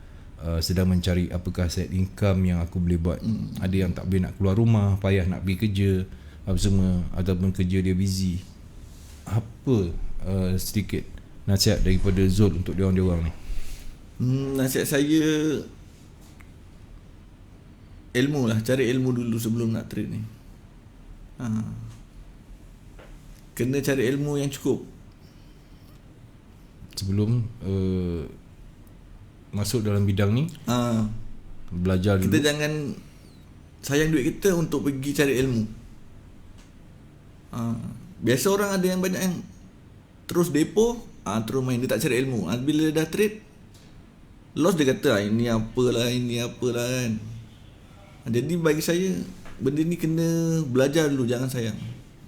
S1: sedang mencari apakah side income yang aku boleh buat. Ada yang tak boleh nak keluar rumah, payah nak pergi kerja apa semua, ataupun kerja dia busy. Apa sedikit nasihat daripada Zul untuk diorang-diorang ni?
S3: Nasihat saya, ilmu lah, cari ilmu dulu sebelum nak trade ni. Kena cari ilmu yang cukup sebelum
S1: masuk dalam bidang ni. Belajar dulu.
S3: Kita jangan sayang duit kita untuk pergi cari ilmu. Biasa orang ada yang banyak yang terus depo, terus main, dia tak cari ilmu. Bila dah trade loss, dia kata ini apalah kan. Jadi bagi saya, benda ni kena belajar dulu, jangan sayang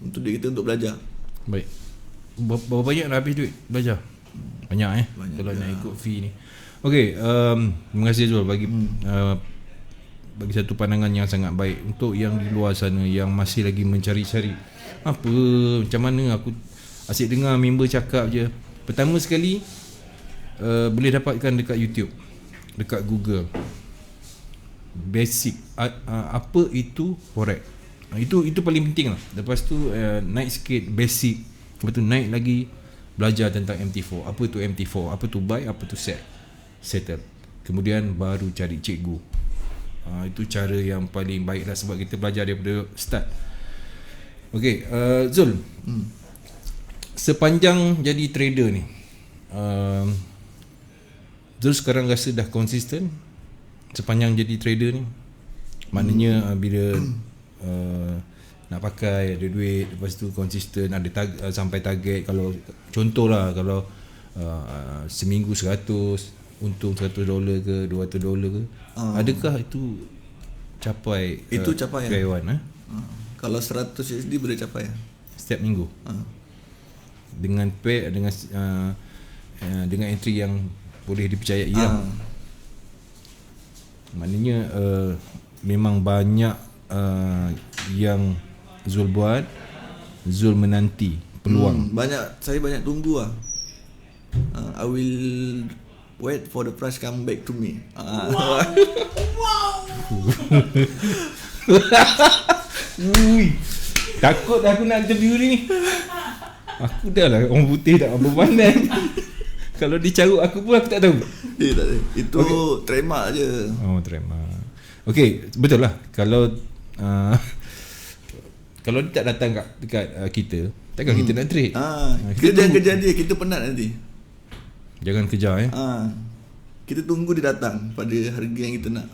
S3: untuk duit kita untuk belajar.
S1: Baik. Berapa banyak dah habis duit belajar? Banyak
S3: Banyak
S1: kalau
S3: dah.
S1: nak ikut fee ni. Okey, terima kasih Zul bagi satu pandangan yang sangat baik untuk yang di luar sana yang masih lagi mencari-cari apa, macam mana aku asyik dengar member cakap je. Pertama sekali boleh dapatkan dekat YouTube, dekat Google, basic apa itu forex. Itu paling penting lah. Lepas tu naik sikit basic, lepas tu naik lagi belajar tentang MT4. Apa tu MT4, apa tu buy, apa tu settle. Kemudian baru cari cikgu. Itu cara yang paling baik lah, sebab kita belajar daripada start. Okay, Zul, sepanjang jadi trader ni, Zul sekarang rasa dah konsisten sepanjang jadi trader ni? Maknanya bila nak pakai, ada duit, lepas tu konsisten, ada sampai target. Kalau contohlah, kalau seminggu 100, untung $100 ke $200 ke, adakah itu capai
S3: capai
S1: karyawan?
S3: Kalau 100 USD boleh capai
S1: Setiap minggu dengan pair, dengan entry yang boleh dipercayai lah. Maknanya memang banyak yang Zul buat, Zul menanti peluang.
S3: Saya banyak tunggu lah. I will wait for the price come back to me.
S1: Ui, takut aku nak interview ni. Aku dah lah orang putih, tak apa pandai. Kalau dicarut aku pun aku tak tahu.
S3: Tak ada. Itu trademark je.
S1: Oh, trademark. Okay, betul lah. Kalau kalau dia tak datang dekat kita, takkan kita nak trade.
S3: Kita jangan kejar dia, kita penat nanti.
S1: Jangan kejar
S3: Kita tunggu dia datang pada harga yang kita nak.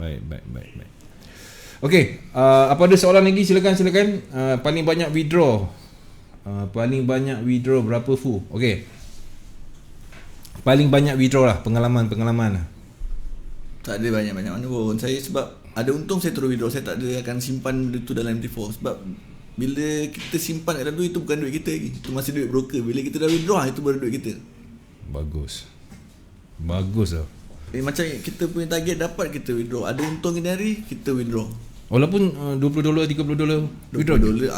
S1: Baik. Okay, apa ada soalan lagi? Silakan. Paling banyak withdraw berapa full? Okay, paling banyak withdraw lah, pengalaman.
S3: Tak ada banyak-banyak mana pun. Saya sebab ada untung saya terus withdraw. Saya tak ada akan simpan duit tu dalam MT4. Sebab bila kita simpan kat dalam duit, itu bukan duit kita lagi, itu masih duit broker. Bila kita dah withdraw, itu baru duit kita.
S1: Bagus lah.
S3: Macam kita punya target dapat, kita withdraw. Ada untung ini hari, kita withdraw.
S1: Walaupun $20, $30 withdraw
S3: $20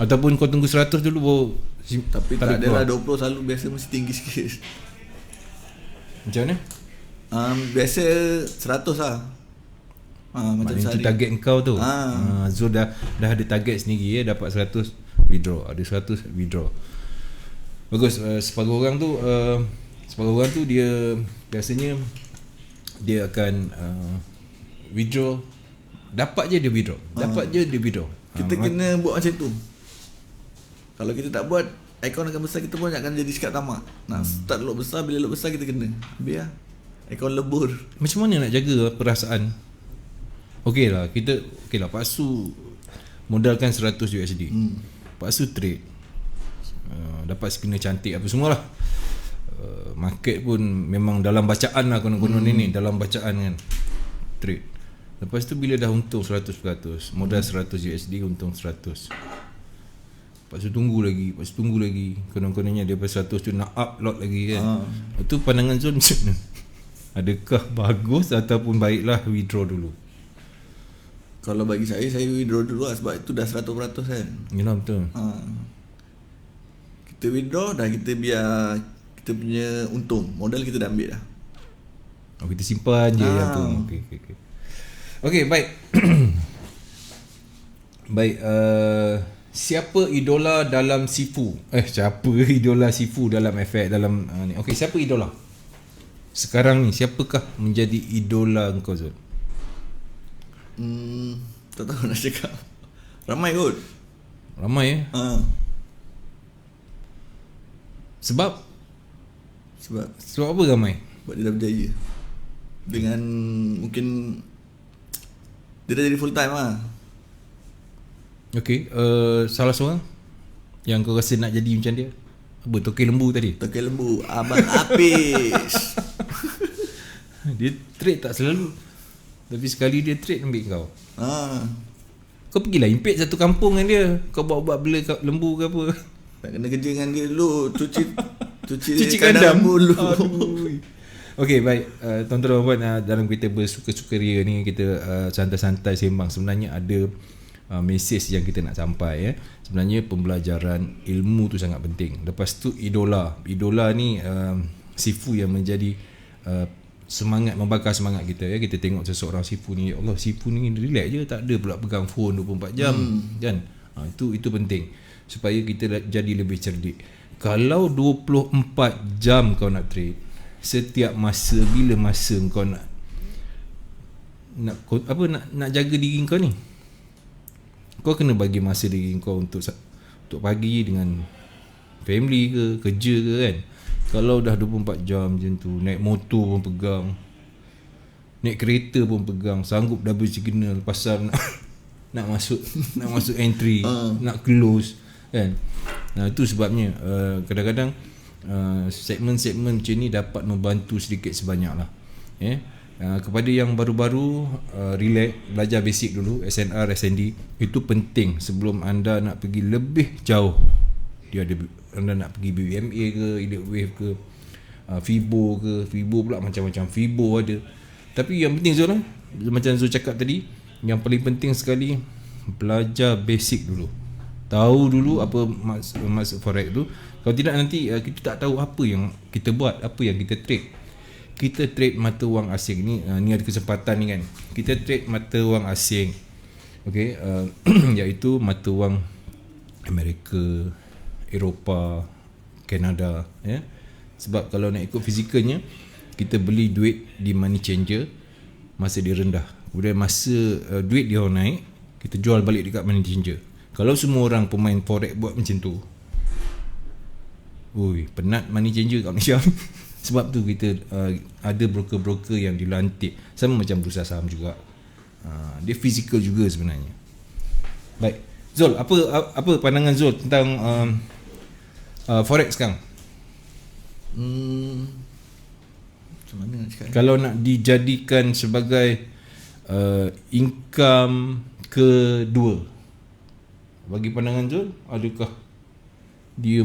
S1: ataupun kau tunggu 100 dulu baru
S3: tapi tak ada lah. 20 selalu biasa mesti tinggi sikit.
S1: Macam mana?
S3: Biasa 100 lah. Macam
S1: itu
S3: sehari.
S1: target kau tu. Zul dah ada target sendiri, dapat 100 withdraw, ada 100 withdraw. Bagus. Separuh orang tu dia biasanya dia akan withdraw. Dapat je dia withdraw.
S3: Kita kena buat macam tu. Kalau kita tak buat, akaun akan besar, kita pun akan jadi sekat tamak. Start lot besar, bila lot besar kita kena biar akaun lebur.
S1: Macam mana nak jaga perasaan? Okey lah, Pak Su modalkan 100 USD. Pak Su trade, dapat spinner cantik apa semualah. Market pun memang dalam bacaan lah konon-konon ni, dalam bacaan kan, trade. Lepas tu bila dah untung 100%, modal 100 USD, untung 100. Lepas tu tunggu lagi. Konon-kononnya dia pasal 100 tu nak up lot lagi kan. Itu pandangan Zul macam mana? Adakah bagus ataupun baiklah withdraw dulu?
S3: Kalau bagi saya withdraw dulu lah, sebab itu dah 100% kan.
S1: Yalah betul.
S3: Kita withdraw dah, kita biar kita punya untung, modal kita dah ambil dah.
S1: Kita simpan je yang tu. Okey, baik. Baik, siapa idola dalam Sifu? Siapa idola Sifu dalam efek dalam ni? Okey, siapa idola? Sekarang ni siapakah menjadi idola engkau, Zul?
S3: Tak tahu nak cakap. Ramai kot.
S1: Ramai Sebab apa ramai?
S3: Sebab dia dah berjaya. Dengan mungkin dia dah jadi full time lah.
S1: Okey, salah seorang yang kau rasa nak jadi macam dia? Apa, Tokek Lembu tadi?
S3: Tokek Lembu, Abang Apis.
S1: Dia trade tak selalu, tapi sekali dia trade ambil kau. Kau pergilah impit satu kampung dengan dia. Kau buat bela lembu ke apa.
S3: Tak kena kerja dengan dia dulu. Cuci
S1: kandang
S3: dulu.
S1: Okey, baik, tuan-tuan dan puan, dalam kita bersuka-sukaria ni, kita santai-santai sembang. Sebenarnya ada mesej yang kita nak sampai Sebenarnya pembelajaran ilmu tu sangat penting. Lepas tu idola ni Sifu yang menjadi semangat, membakar semangat kita Kita tengok seseorang Sifu ni, ya Allah, Sifu ni relax je, tak ada pula pegang phone 24 jam kan. Itu penting supaya kita jadi lebih cerdik. Kalau 24 jam kau nak trade, setiap masa, bila masa kau nak jaga diri kau ni, kau kena bagi masa diri kau untuk pagi dengan family ke, kerja ke kan. Kalau dah 24 jam macam tu, naik motor pun pegang, naik kereta pun pegang, sanggup double signal pasal nak masuk entry, nak close kan. Itu sebabnya kadang-kadang segmen-segmen macam ni dapat membantu sedikit sebanyak lah. Kepada yang baru-baru, relax, belajar basic dulu, SNR, SND. Itu penting sebelum anda nak pergi lebih jauh. Anda nak pergi BBMA ke, Elite Wave ke, Fibo pula macam-macam. Fibo ada. Tapi yang penting Zul, macam Zul cakap tadi, yang paling penting sekali, belajar basic dulu. Tahu dulu apa maksud forex tu. Kalau tidak nanti kita tak tahu apa yang kita buat, apa yang kita trade. Kita trade mata wang asing ni, ni ada kesempatan ni kan. Kita trade mata wang asing, okey, iaitu mata wang Amerika, Eropah, Kanada Sebab kalau nak ikut fizikalnya, kita beli duit di money changer masa dia rendah. Kemudian masa duit dia naik, kita jual balik dekat money changer. Kalau semua orang pemain forex buat macam tu, penat money changer kat Malaysia. Sebab tu kita ada broker-broker yang dilantik, sama macam bursa saham juga. Dia fizikal juga sebenarnya. Baik, Zul, apa pandangan Zul tentang forex sekarang?
S3: Macam mana nak cakap?
S1: Kalau nak dijadikan sebagai income kedua, bagi pandangan Zul, adakah dia,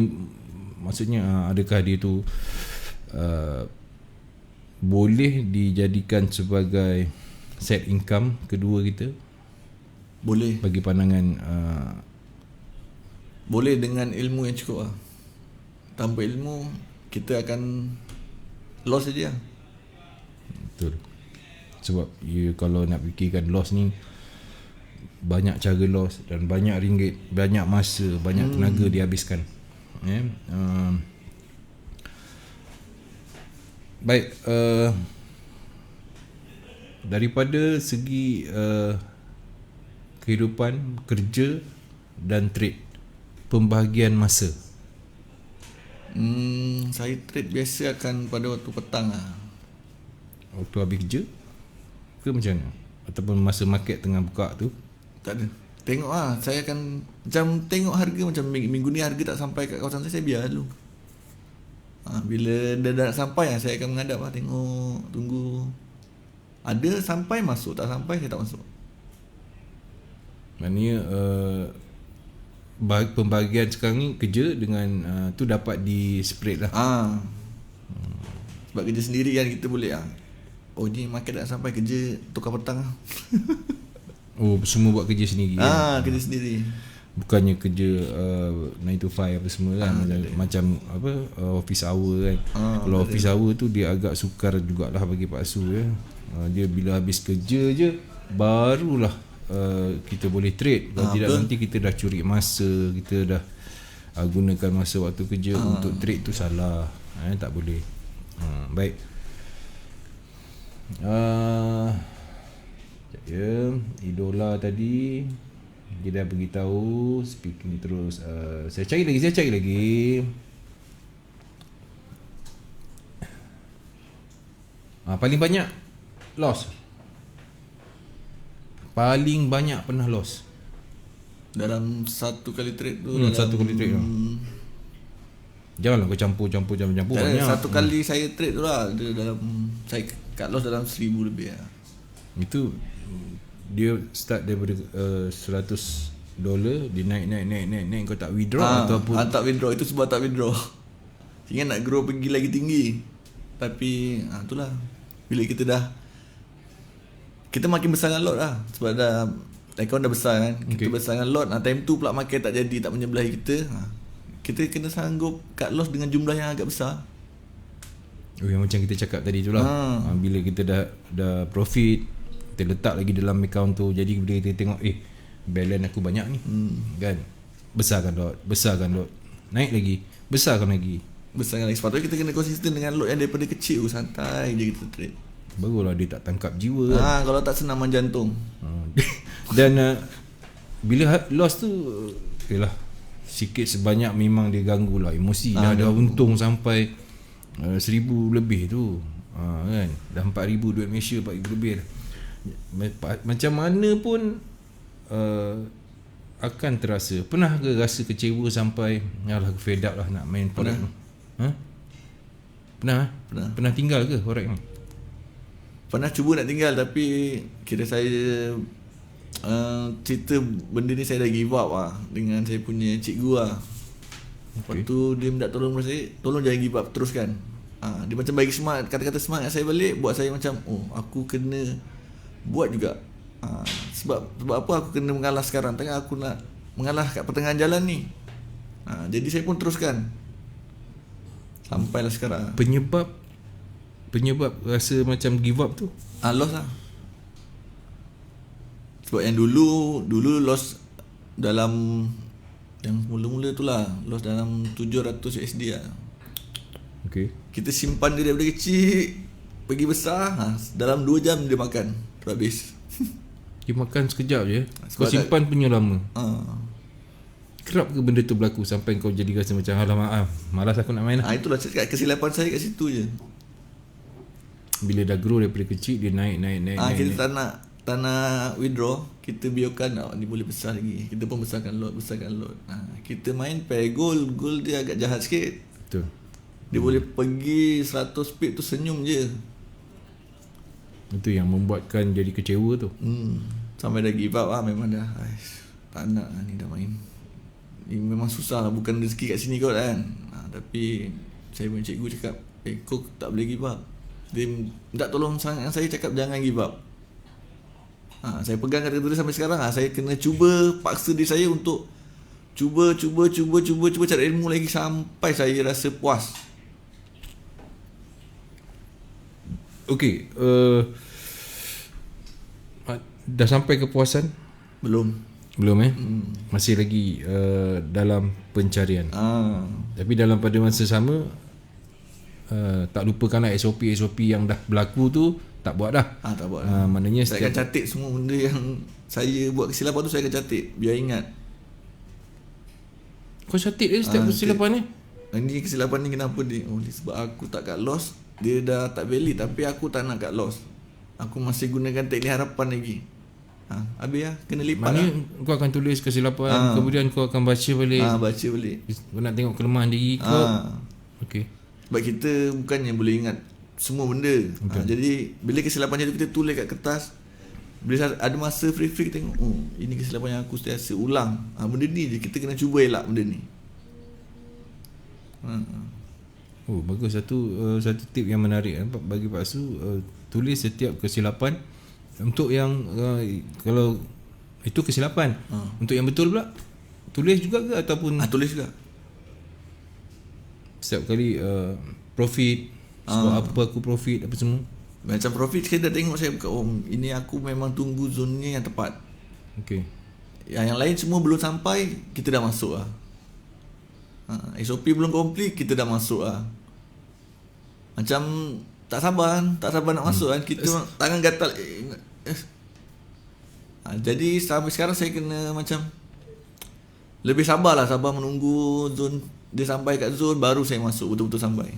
S1: maksudnya adakah dia tu boleh dijadikan sebagai set income kedua kita?
S3: Boleh.
S1: Bagi pandangan
S3: boleh dengan ilmu yang cukup lah. Tanpa ilmu, kita akan loss saja.
S1: Betul. Sebab kalau nak fikirkan loss ni, banyak cara loss dan banyak ringgit, banyak masa, banyak tenaga dihabiskan. Baik, daripada segi kehidupan, kerja dan trade, pembahagian masa,
S3: saya trade biasa akan pada waktu petang lah.
S1: waktu habis kerja ke macam mana? Ataupun masa market tengah buka tu?
S3: Tak ada. Tengok lah, saya akan macam tengok harga. Macam minggu ni harga tak sampai kat kawasan saya biar dulu. Bila dia dah sampai, saya akan menghadap lah, tengok, tunggu. Ada sampai masuk, tak sampai saya tak masuk.
S1: Maknanya pembahagian sekarang ni kerja dengan tu dapat di spread lah.
S3: Sebab kerja sendiri kan kita boleh oh ni makan dah sampai kerja tukar petang.
S1: Oh, semua buat kerja sendiri
S3: Kerja sendiri.
S1: Bukannya kerja 9 to 5 apa semua kan, macam apa office hour kan. Kalau office hour tu dia agak sukar jugalah bagi Pak Su ya. Dia bila habis kerja je barulah kita boleh trade. Kalau tidak nanti kita dah curi masa, kita dah gunakan masa waktu kerja untuk trade tu salah. Tak boleh. Baik. Idola tadi dia dah beritahu. Speaking terus. Saya cari lagi. Paling banyak loss. Paling banyak pernah loss
S3: dalam satu kali trade tu.
S1: Satu kali trade tu. Janganlah kau campur banyak.
S3: Satu kali saya trade tu lah, dia dalam saya cut loss dalam 1,000 lebih lah.
S1: Itu dia start daripada $100, dia naik kau tak withdraw ataupun
S3: tak withdraw. Itu sebab tak withdraw. Ingat nak grow pergi lagi tinggi. Tapi itulah, bila kita makin besarkan lot lah. Sebab dah account dah besar kan. Kita besarkan lot. Time tu pula makin tak jadi, tak menyebelahi kita. Kita kena sanggup cut loss dengan jumlah yang agak besar.
S1: Yang macam kita cakap tadi tu lah. Bila kita dah profit, kita letak lagi dalam account tu. Jadi bila kita tengok balance aku banyak ni, kan, besarkan lot, naik lagi, besarkan lagi.
S3: Sepatutnya kita kena konsisten dengan lot yang daripada kecil. Santai je kita trade.
S1: Barulah dia tak tangkap jiwa.
S3: Kalau tak senaman jantung.
S1: Dan bila loss tu lah, sikit sebanyak memang dia ganggu lah emosi. Dah untung sampai 1,000 lebih tu, kan, dah 4,000 duit Malaysia, 4,000 lebih dah. Macam mana pun akan terasa. Pernah ke rasa kecewa sampai aku fed up lah nak main forex ni? Pernah tinggal ke forex ni?
S3: Pernah cuba nak tinggal, tapi kira saya cerita benda ni saya dah give up dengan saya punya cikgu lah. Lepas tu dia minta tolong saya, tolong jangan give up, teruskan. Dia macam bagi semangat, kata-kata semangat saya balik, buat saya macam aku kena buat juga. Sebab apa aku kena mengalah sekarang? Tengah aku nak mengalah kat pertengahan jalan ni. Jadi saya pun teruskan sampailah sekarang. Penyebab rasa macam give up tu
S1: loss lah.
S3: Sebab yang dulu loss dalam, yang mula-mula tu lah, loss dalam 700 USD lah. Kita simpan dia daripada kecil pergi besar, dalam 2 jam dia makan, habis.
S1: Dia makan sekejap je. Kau simpan punya lama. Kerap ke benda tu berlaku sampai kau jadi rasa macam alamak, malas aku nak main lah.
S3: Itulah kesilapan saya kat situ je.
S1: Bila dah grow daripada kecil, dia naik.
S3: Kita tak nak withdraw, kita biarkan ni boleh besar lagi. Kita pun besarkan lot. Kita main pair gold dia agak jahat sikit.
S1: Betul.
S3: Dia boleh pergi 100 pip tu senyum je.
S1: Itu yang membuatkan jadi kecewa tu.
S3: Sampai dah give up memang dah tak nak ni dah main. Ni memang susah lah, bukan rezeki kat sini kot kan. Tapi saya punya cikgu cakap, kau tak boleh give up. Dia minta tolong sangat, saya cakap jangan give up. Saya pegang kata-kata dia sampai sekarang. Saya kena cuba paksa diri saya untuk cuba cari ilmu lagi sampai saya rasa puas.
S1: Dah sampai kepuasan?
S3: Belum
S1: Masih lagi dalam pencarian. Tapi dalam pada masa sama, tak lupakanlah SOP yang dah berlaku tu tak buat dah.
S3: Tak buat.
S1: Maknanya
S3: saya akan catat semua benda yang saya buat kesilapan tu, saya akan catat biar ingat.
S1: Kau catat setiap kesilapan ni?
S3: Ini kesilapan ni kenapa dia? Sebab aku tak cut loss, dia dah tak valid, tapi aku tak nak cut loss. Aku masih gunakan teknik harapan lagi. Habis lah, kena lipat.
S1: Maknanya kau akan tulis kesilapan, kemudian kau akan baca balik.
S3: Baca balik.
S1: Kau nak tengok kelemahan diri kau.
S3: Sebab kita bukannya boleh ingat semua benda. Jadi bila kesilapan tu kita tulis kat kertas, Bila ada masa free tengok, oh ini kesilapan yang aku sentiasa ulang. Benda ni je kita kena cuba elak benda ni.
S1: Oh, bagus. Satu tip yang menarik bagi Pak Su. Tulis setiap kesilapan. Untuk yang kalau itu kesilapan, untuk yang betul pula tulis juga ke ataupun
S3: tulis juga.
S1: Setiap kali profit, sebab apa aku profit apa semua.
S3: Macam profit saya dah tengok, saya buka, oh ini aku memang tunggu zonnya yang tepat.
S1: Okey.
S3: Yang lain semua belum sampai, kita dah masuk lah. SOP belum complete, kita dah masuk lah. Macam tak sabar nak masuk kan. Kita tangan gatal. Jadi sampai sekarang saya kena macam lebih sabar menunggu zone dia sampai kat zone, baru saya masuk betul-betul sampai.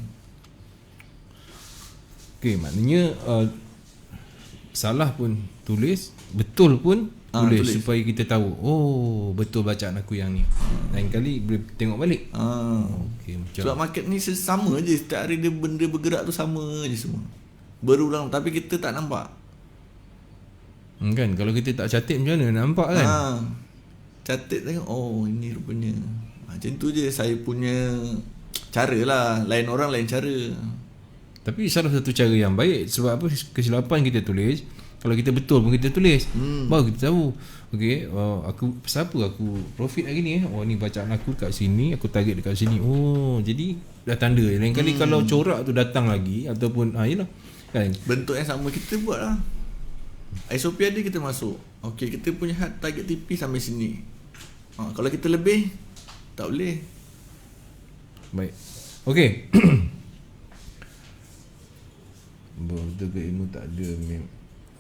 S1: Okey, maknanya salah pun tulis, betul pun tulis supaya kita tahu, oh betul bacaan aku yang ni. Lain kali boleh tengok balik. Okey, macam
S3: sebab market ni sama je, setiap hari dia benda bergerak tu sama je semua. Berulang tapi kita tak nampak.
S1: Kan kalau kita tak catat macam mana nampak kan?
S3: Catat tengok, oh ini rupanya. Macam tu je saya punya cara lah. Lain orang lain cara.
S1: Tapi salah satu cara yang baik. Sebab apa, kesilapan kita tulis, kalau kita betul pun kita tulis, baru kita tahu. Okay, aku siapa aku profit hari ni oh ni bacaan aku kat sini, aku target dekat sini. Oh jadi dah tanda. Lain kali kalau corak tu datang lagi ataupun yelah kan,
S3: bentuk yang sama kita buat lah. SOP ada kita masuk. Okay, kita punya target TP sampai sini. Kalau kita lebih tak boleh.
S1: Baik. Okay. Betul ke ilmu tak ada.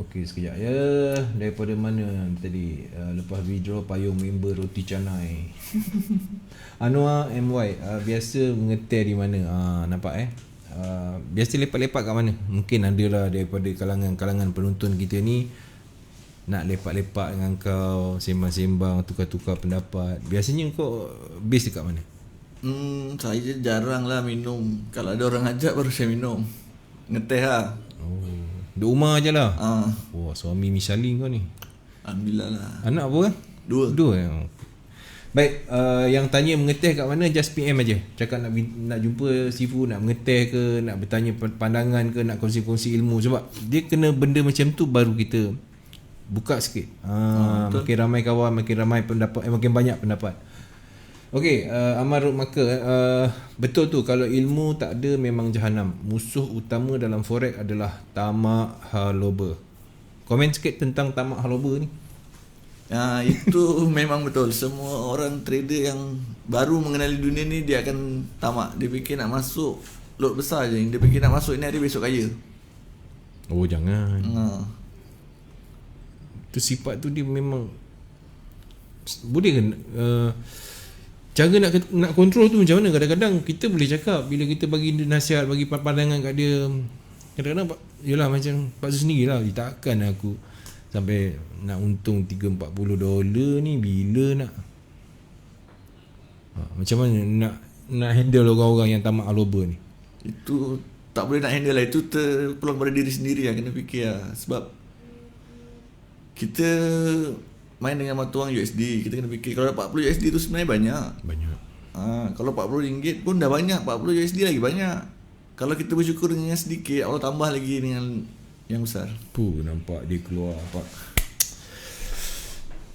S1: Okey, sekejap ya. Daripada mana tadi? Lepas withdraw payung member roti canai. Anwar MY, biasa mengetir di mana? Nampak biasa lepak-lepak kat mana? Mungkin adalah daripada kalangan penonton kita ni nak lepak-lepak dengan kau, sembang-sembang, tukar-tukar pendapat. Biasanya kau base dekat mana?
S3: Saya jarang lah minum. Kalau ada orang ajak baru saya minum. Ngeteh lah.
S1: Duduk rumah je lah. Wah, suami Michelin kau ni.
S3: Alhamdulillah lah.
S1: Anak apa kan?
S3: Dua.
S1: Baik, yang tanya mengeteh kat mana, just PM aja. Cakap nak jumpa Sifu, nak mengeteh ke, nak bertanya pandangan ke, nak kongsi-kongsi ilmu. Sebab dia kena benda macam tu baru kita buka sikit. Makin ramai kawan, makin ramai pendapat, makin banyak pendapat. Okey, Amarut Maka, betul tu, kalau ilmu tak ada memang jahanam. Musuh utama dalam forex adalah tamak haloba. Komen sikit tentang tamak haloba ni.
S3: Itu memang betul. Semua orang trader yang baru mengenali dunia ni, dia akan tamak. Dia fikir nak masuk lot besar je. Dia fikir nak masuk ini hari besok kaya.
S1: Oh jangan. Tu sifat tu dia memang boleh ke cara nak kontrol tu macam mana? Kadang-kadang kita boleh cakap, bila kita bagi nasihat, bagi pandangan kat dia, kadang-kadang yelah macam Pak Su sendiri lah, takkan aku sampai nak untung $30-40 ni, bila nak macam mana nak handle orang-orang yang tamak aloba ni?
S3: Itu tak boleh nak handle lah. Itu terpulang pada diri sendiri lah. Kena fikir lah. Sebab kita main dengan mata wang USD, kita kena fikir kalau dapat $40 tu sebenarnya banyak. Kalau RM40 pun dah banyak, $40 USD lagi banyak. Kalau kita bersyukur dengan yang sedikit, Allah tambah lagi dengan yang besar.
S1: Nampak dia keluar pak.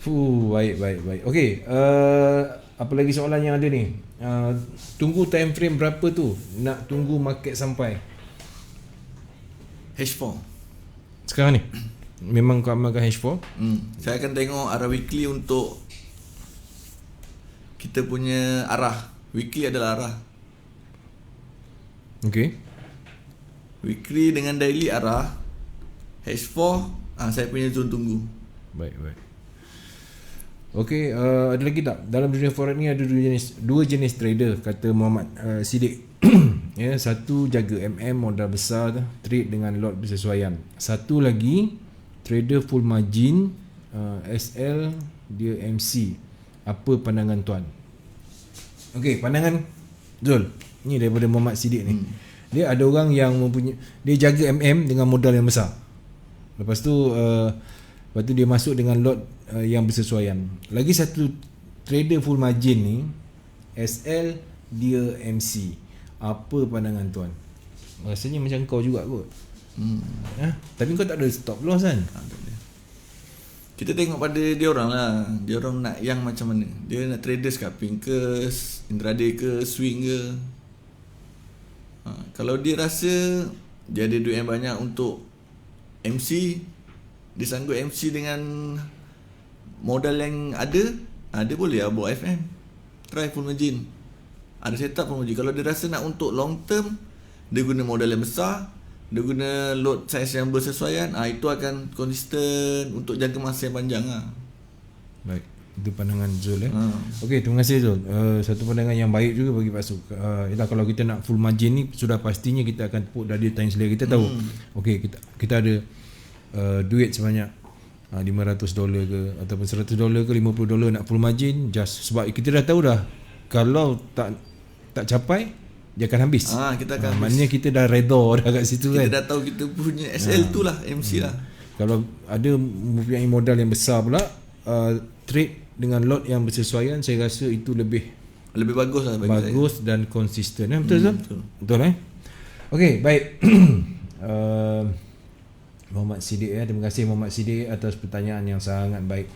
S1: Baik. Okey, apa lagi soalan yang ada ni? Tunggu time frame berapa tu nak tunggu market sampai?
S3: H4
S1: sekarang ni memang kau amalkan H4?
S3: Saya akan tengok arah weekly untuk kita punya arah. Weekly adalah arah.
S1: Okey.
S3: Weekly dengan daily arah. H4 saya punya zone tunggu.
S1: Baik. Okey, ada lagi tak? Dalam dunia forex ni ada dua jenis trader, kata Muhammad Siddiq. Ya, satu jaga modal besar, trade dengan lot bersesuaian. Satu lagi trader full margin, SL, dia MC. Apa pandangan tuan? Okey, pandangan Zul ni daripada Muhammad Siddiq ni. Dia ada orang yang mempunyai, dia jaga dengan modal yang besar. Lepas tu Lepas tu dia masuk dengan lot yang bersesuaian. Lagi satu trader full margin ni, SL dia MC. Apa pandangan tuan? Rasanya macam kau juga kot. Tapi kau tak ada stop loss kan?
S3: Kita tengok pada dia orang lah. Dia orang nak yang macam mana. Dia nak trader scalping ke, intraday ke, swing ke. Kalau dia rasa dia ada duit yang banyak untuk MC, dia sanggup MC dengan modal yang ada, dia boleh lah buat FM. Try full margin. Ada setup full margin. Kalau dia rasa nak untuk long term, dia guna modal yang besar, dia guna load size yang bersesuaian, itu akan konsisten untuk jangka masa yang panjang lah.
S1: Baik, itu pandangan Zul Okey, terima kasih Zul. Satu pandangan yang baik juga bagi Pak Su. Kalau kita nak full margin ni, sudah pastinya kita akan tepuk dada time selera. Kita tahu okey, kita ada duit sebanyak $500 ke ataupun $100 ke $50 nak full margin, just sebab kita dah tahu dah kalau tak capai dia akan habis.
S3: Kita akan habis.
S1: Maknanya kita dah redha dah kat situ kan.
S3: Kita dah tahu kita punya SL tu lah, MC lah.
S1: Kalau ada mempunyai modal yang besar pula, trade dengan lot yang bersesuaian, saya rasa itu lebih
S3: bagus lah bagi
S1: bagus
S3: saya.
S1: Dan konsisten. Betul
S3: betul.
S1: Betul Okey, baik. Muhammad Siddiq terima kasih Muhammad Siddiq atas pertanyaan yang sangat baik.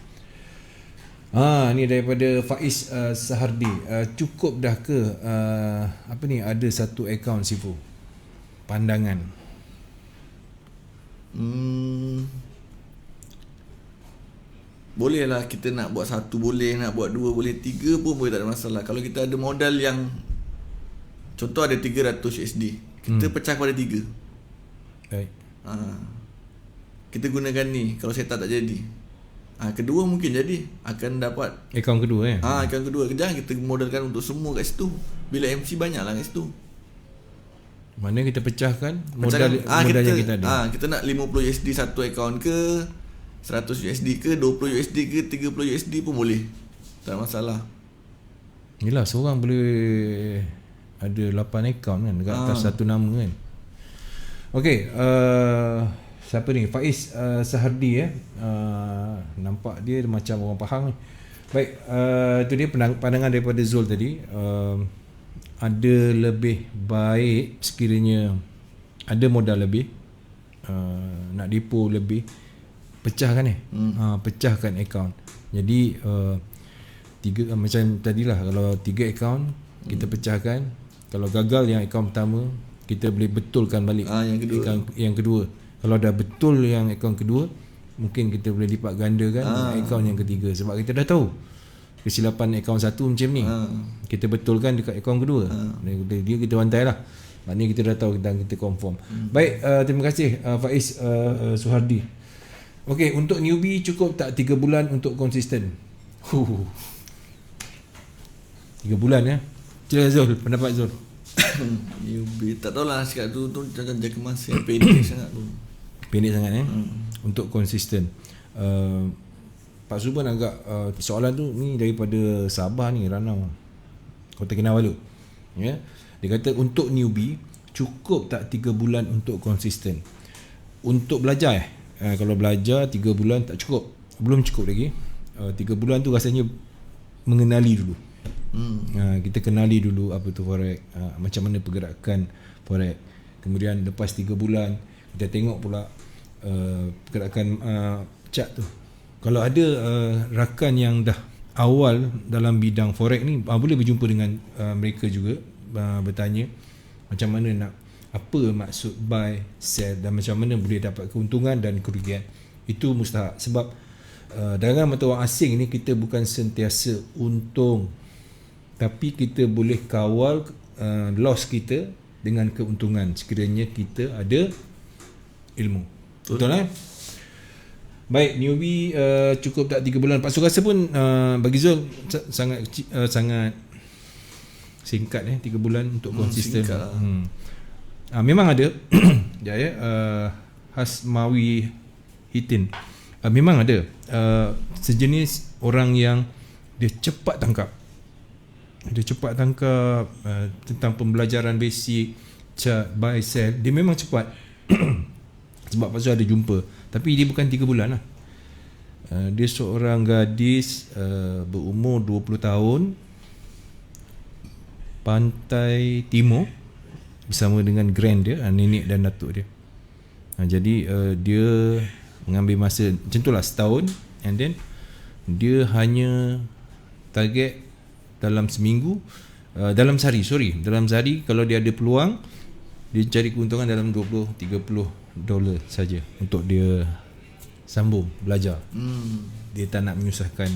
S1: Ni daripada Faiz Sahardi. Cukup dah ke ada satu akaun Sifu? Pandangan.
S3: Boleh lah, kita nak buat satu boleh, nak buat dua boleh, tiga pun boleh, tak ada masalah. Kalau kita ada modal yang, contoh ada 300 USD, kita pecah kepada 3.
S1: Baik.
S3: Kita gunakan ni. Kalau setup tak jadi, kedua mungkin jadi, akan dapat
S1: Akaun kedua
S3: akaun kedua. Jangan kita modalkan untuk semua kat situ. Bila MC banyak lah kat situ.
S1: Mana kita pecahkan modal yang kita ada.
S3: Kita nak 50 USD satu akaun ke, 100 USD ke, 20 USD ke, 30 USD pun boleh. Tak masalah.
S1: Yelah, seorang boleh ada 8 akaun kan dekat atas satu nama kan. Okey, siapa ni? Faiz Sahardi nampak dia macam orang Pahang ni. Baik, itu dia pandangan daripada Zul tadi. Ada lebih baik sekiranya ada modal lebih, nak depo lebih, pecahkan pecahkan akaun. Jadi tiga macam tadilah, kalau 3 akaun kita pecahkan. Kalau gagal yang akaun pertama, kita boleh betulkan balik akaun yang kedua. Kalau dah betul yang akaun kedua, mungkin kita boleh lipat gandakan akaun yang ketiga. Sebab kita dah tahu kesilapan akaun satu macam ni, kita betulkan dekat akaun kedua. Dia kita bantai lah. Maknanya kita dah tahu dan kita confirm. Baik, terima kasih Faiz Suhardi. Okey, untuk newbie cukup tak 3 bulan untuk konsisten? 3 bulan Cila Zul, pendapat Zul?
S3: Newbie, tak tahulah cakap tu jangan jaga masa yang pendek sangat tu.
S1: Pendek sangat untuk konsisten. Pak Suban agak soalan tu ni daripada Sabah ni, Ranau, Kota Kinabalu. Dia kata untuk newbie cukup tak 3 bulan untuk konsisten? Untuk belajar kalau belajar 3 bulan tak cukup, belum cukup lagi. 3 bulan tu rasanya mengenali dulu. Kita kenali dulu apa tu forex, macam mana pergerakan forex. Kemudian lepas 3 bulan kita tengok pula pergerakan chart tu. Kalau ada rakan yang dah awal dalam bidang forex ni, boleh berjumpa dengan mereka juga, bertanya macam mana nak, apa maksud buy, sell, dan macam mana boleh dapat keuntungan dan kerugian. Itu mustahak. Sebab dalam mata wang asing ni kita bukan sentiasa untung, tapi kita boleh kawal loss kita dengan keuntungan sekiranya kita ada ilmu. Betul Baik, newbie cukup tak 3 bulan? Pak Su rasa pun bagi Zul sangat singkat 3 bulan untuk konsisten. Memang ada Hasmawi Hitin, memang ada sejenis orang yang dia cepat tangkap. Tentang pembelajaran basic chart, buy, sell, dia memang cepat. Sebab Pak Su ada jumpa, tapi dia bukan 3 bulan lah. Dia seorang gadis berumur 20 tahun, Pantai Timur, bersama dengan grand dia, nenek dan datuk dia. Jadi dia mengambil masa macam tu lah, setahun, and then dia hanya target dalam seminggu, dalam sehari kalau dia ada peluang, dia cari keuntungan dalam $20-30 saja untuk dia sambung belajar. Dia tak nak menyusahkan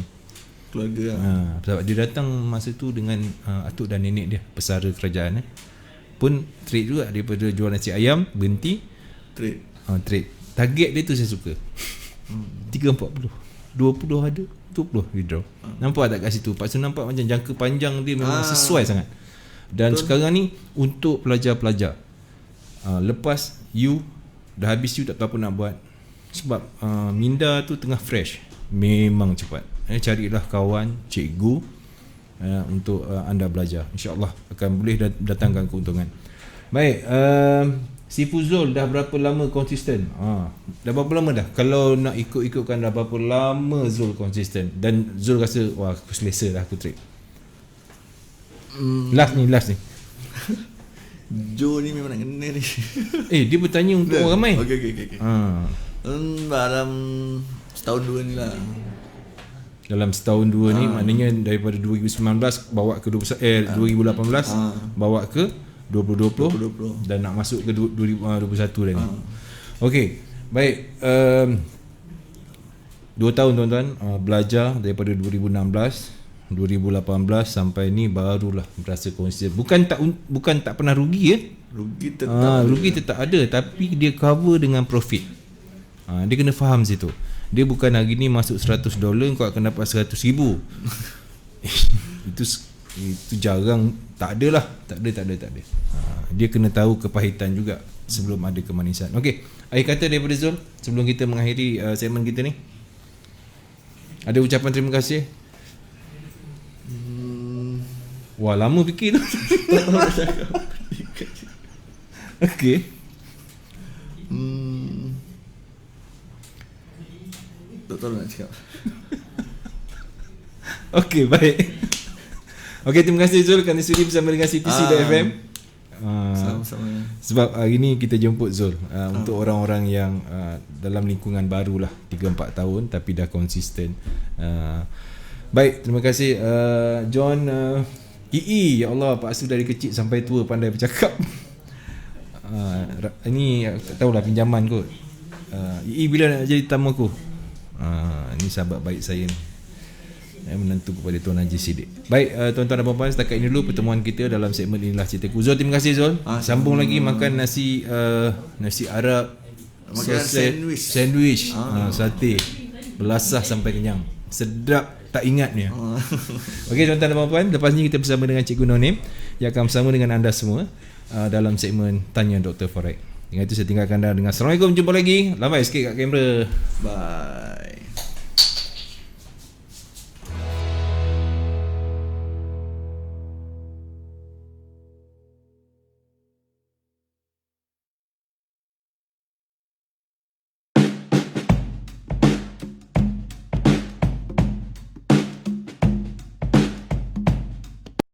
S3: keluarga lah.
S1: sebab dia datang masa tu dengan atuk dan nenek dia, pesara kerajaan pun trade juga, daripada jual nasi ayam berhenti
S3: Trade.
S1: trade. Target dia tu saya suka. 3-40 20 ada, 20 withdraw. Nampak tak kat situ? Pasal nampak macam jangka panjang dia memang sesuai sangat. Dan sekarang ni untuk pelajar-pelajar, lepas you dah habis, you tak tahu apa nak buat, sebab minda tu tengah fresh, memang cepat. Carilah kawan, cikgu untuk anda belajar. InsyaAllah akan boleh datangkan keuntungan. Baik, si Fuzul dah berapa lama konsisten? Dah berapa lama dah? Kalau nak ikut-ikutkan, dah berapa lama Zul konsisten? Dan Zul rasa, wah, aku selesa dah aku trade. Last ni
S3: Joe ni memang nak kena ni.
S1: dia bertanya untuk orang ramai.
S3: Okay. Dalam setahun dua ni lah.
S1: Dalam setahun dua ni, maknanya daripada 2019 bawa ke 2018 bawa ke 2020 dan nak masuk ke 2021 dah ni. Okey, baik. 2 tahun tuan-tuan belajar daripada 2016, 2018 sampai ni barulah berasa konsisten. Bukan tak pernah rugi
S3: Rugi tetap
S1: rugi tetap ada, tapi dia cover dengan profit. Dia kena faham situ. Dia bukan hari ni masuk $100 kau akan dapat 100,000. Itu jarang, tak ada. Dia kena tahu kepahitan juga sebelum ada kemanisan. Okey, akhir kata daripada Zul sebelum kita mengakhiri segmen kita ni. Ada ucapan terima kasih? Wah, lama fikir tu. Okey.
S3: Tak tahu nak cakap.
S1: Okey, baik. Okey, terima kasih Zul kerana sudi bersama dengan CTC.FM.
S3: Sama-sama.
S1: Sebab hari ni kita jemput Zul untuk orang-orang yang dalam lingkungan baru lah, 3-4 tahun tapi dah konsisten. Baik, terima kasih John. EE, ya Allah, Pak Asu dari kecil sampai tua pandai bercakap. Ini tak tahulah pinjaman kot. EE bila nak jadi tamu aku? Ini sahabat baik saya ni, menantu kepada Tuan Haji Siddiq. Baik, tuan-tuan dan puan-puan, setakat ini dulu pertemuan kita dalam segmen Inilah Ceritaku. Zul, terima kasih Zul. Sambung lagi makan nasi Arab,
S3: makan
S1: sandwich, sate, belasah sampai kenyang. Sedap tak ingat ni. Okey tuan-tuan dan puan-puan, lepas ni kita bersama dengan Cikgu Nonim yang akan bersama dengan anda semua dalam segmen Tanya Dr. Forex. Dengan itu saya tinggalkan anda dengan Assalamualaikum, jumpa lagi. Lambai sikit kat kamera.
S3: Bye.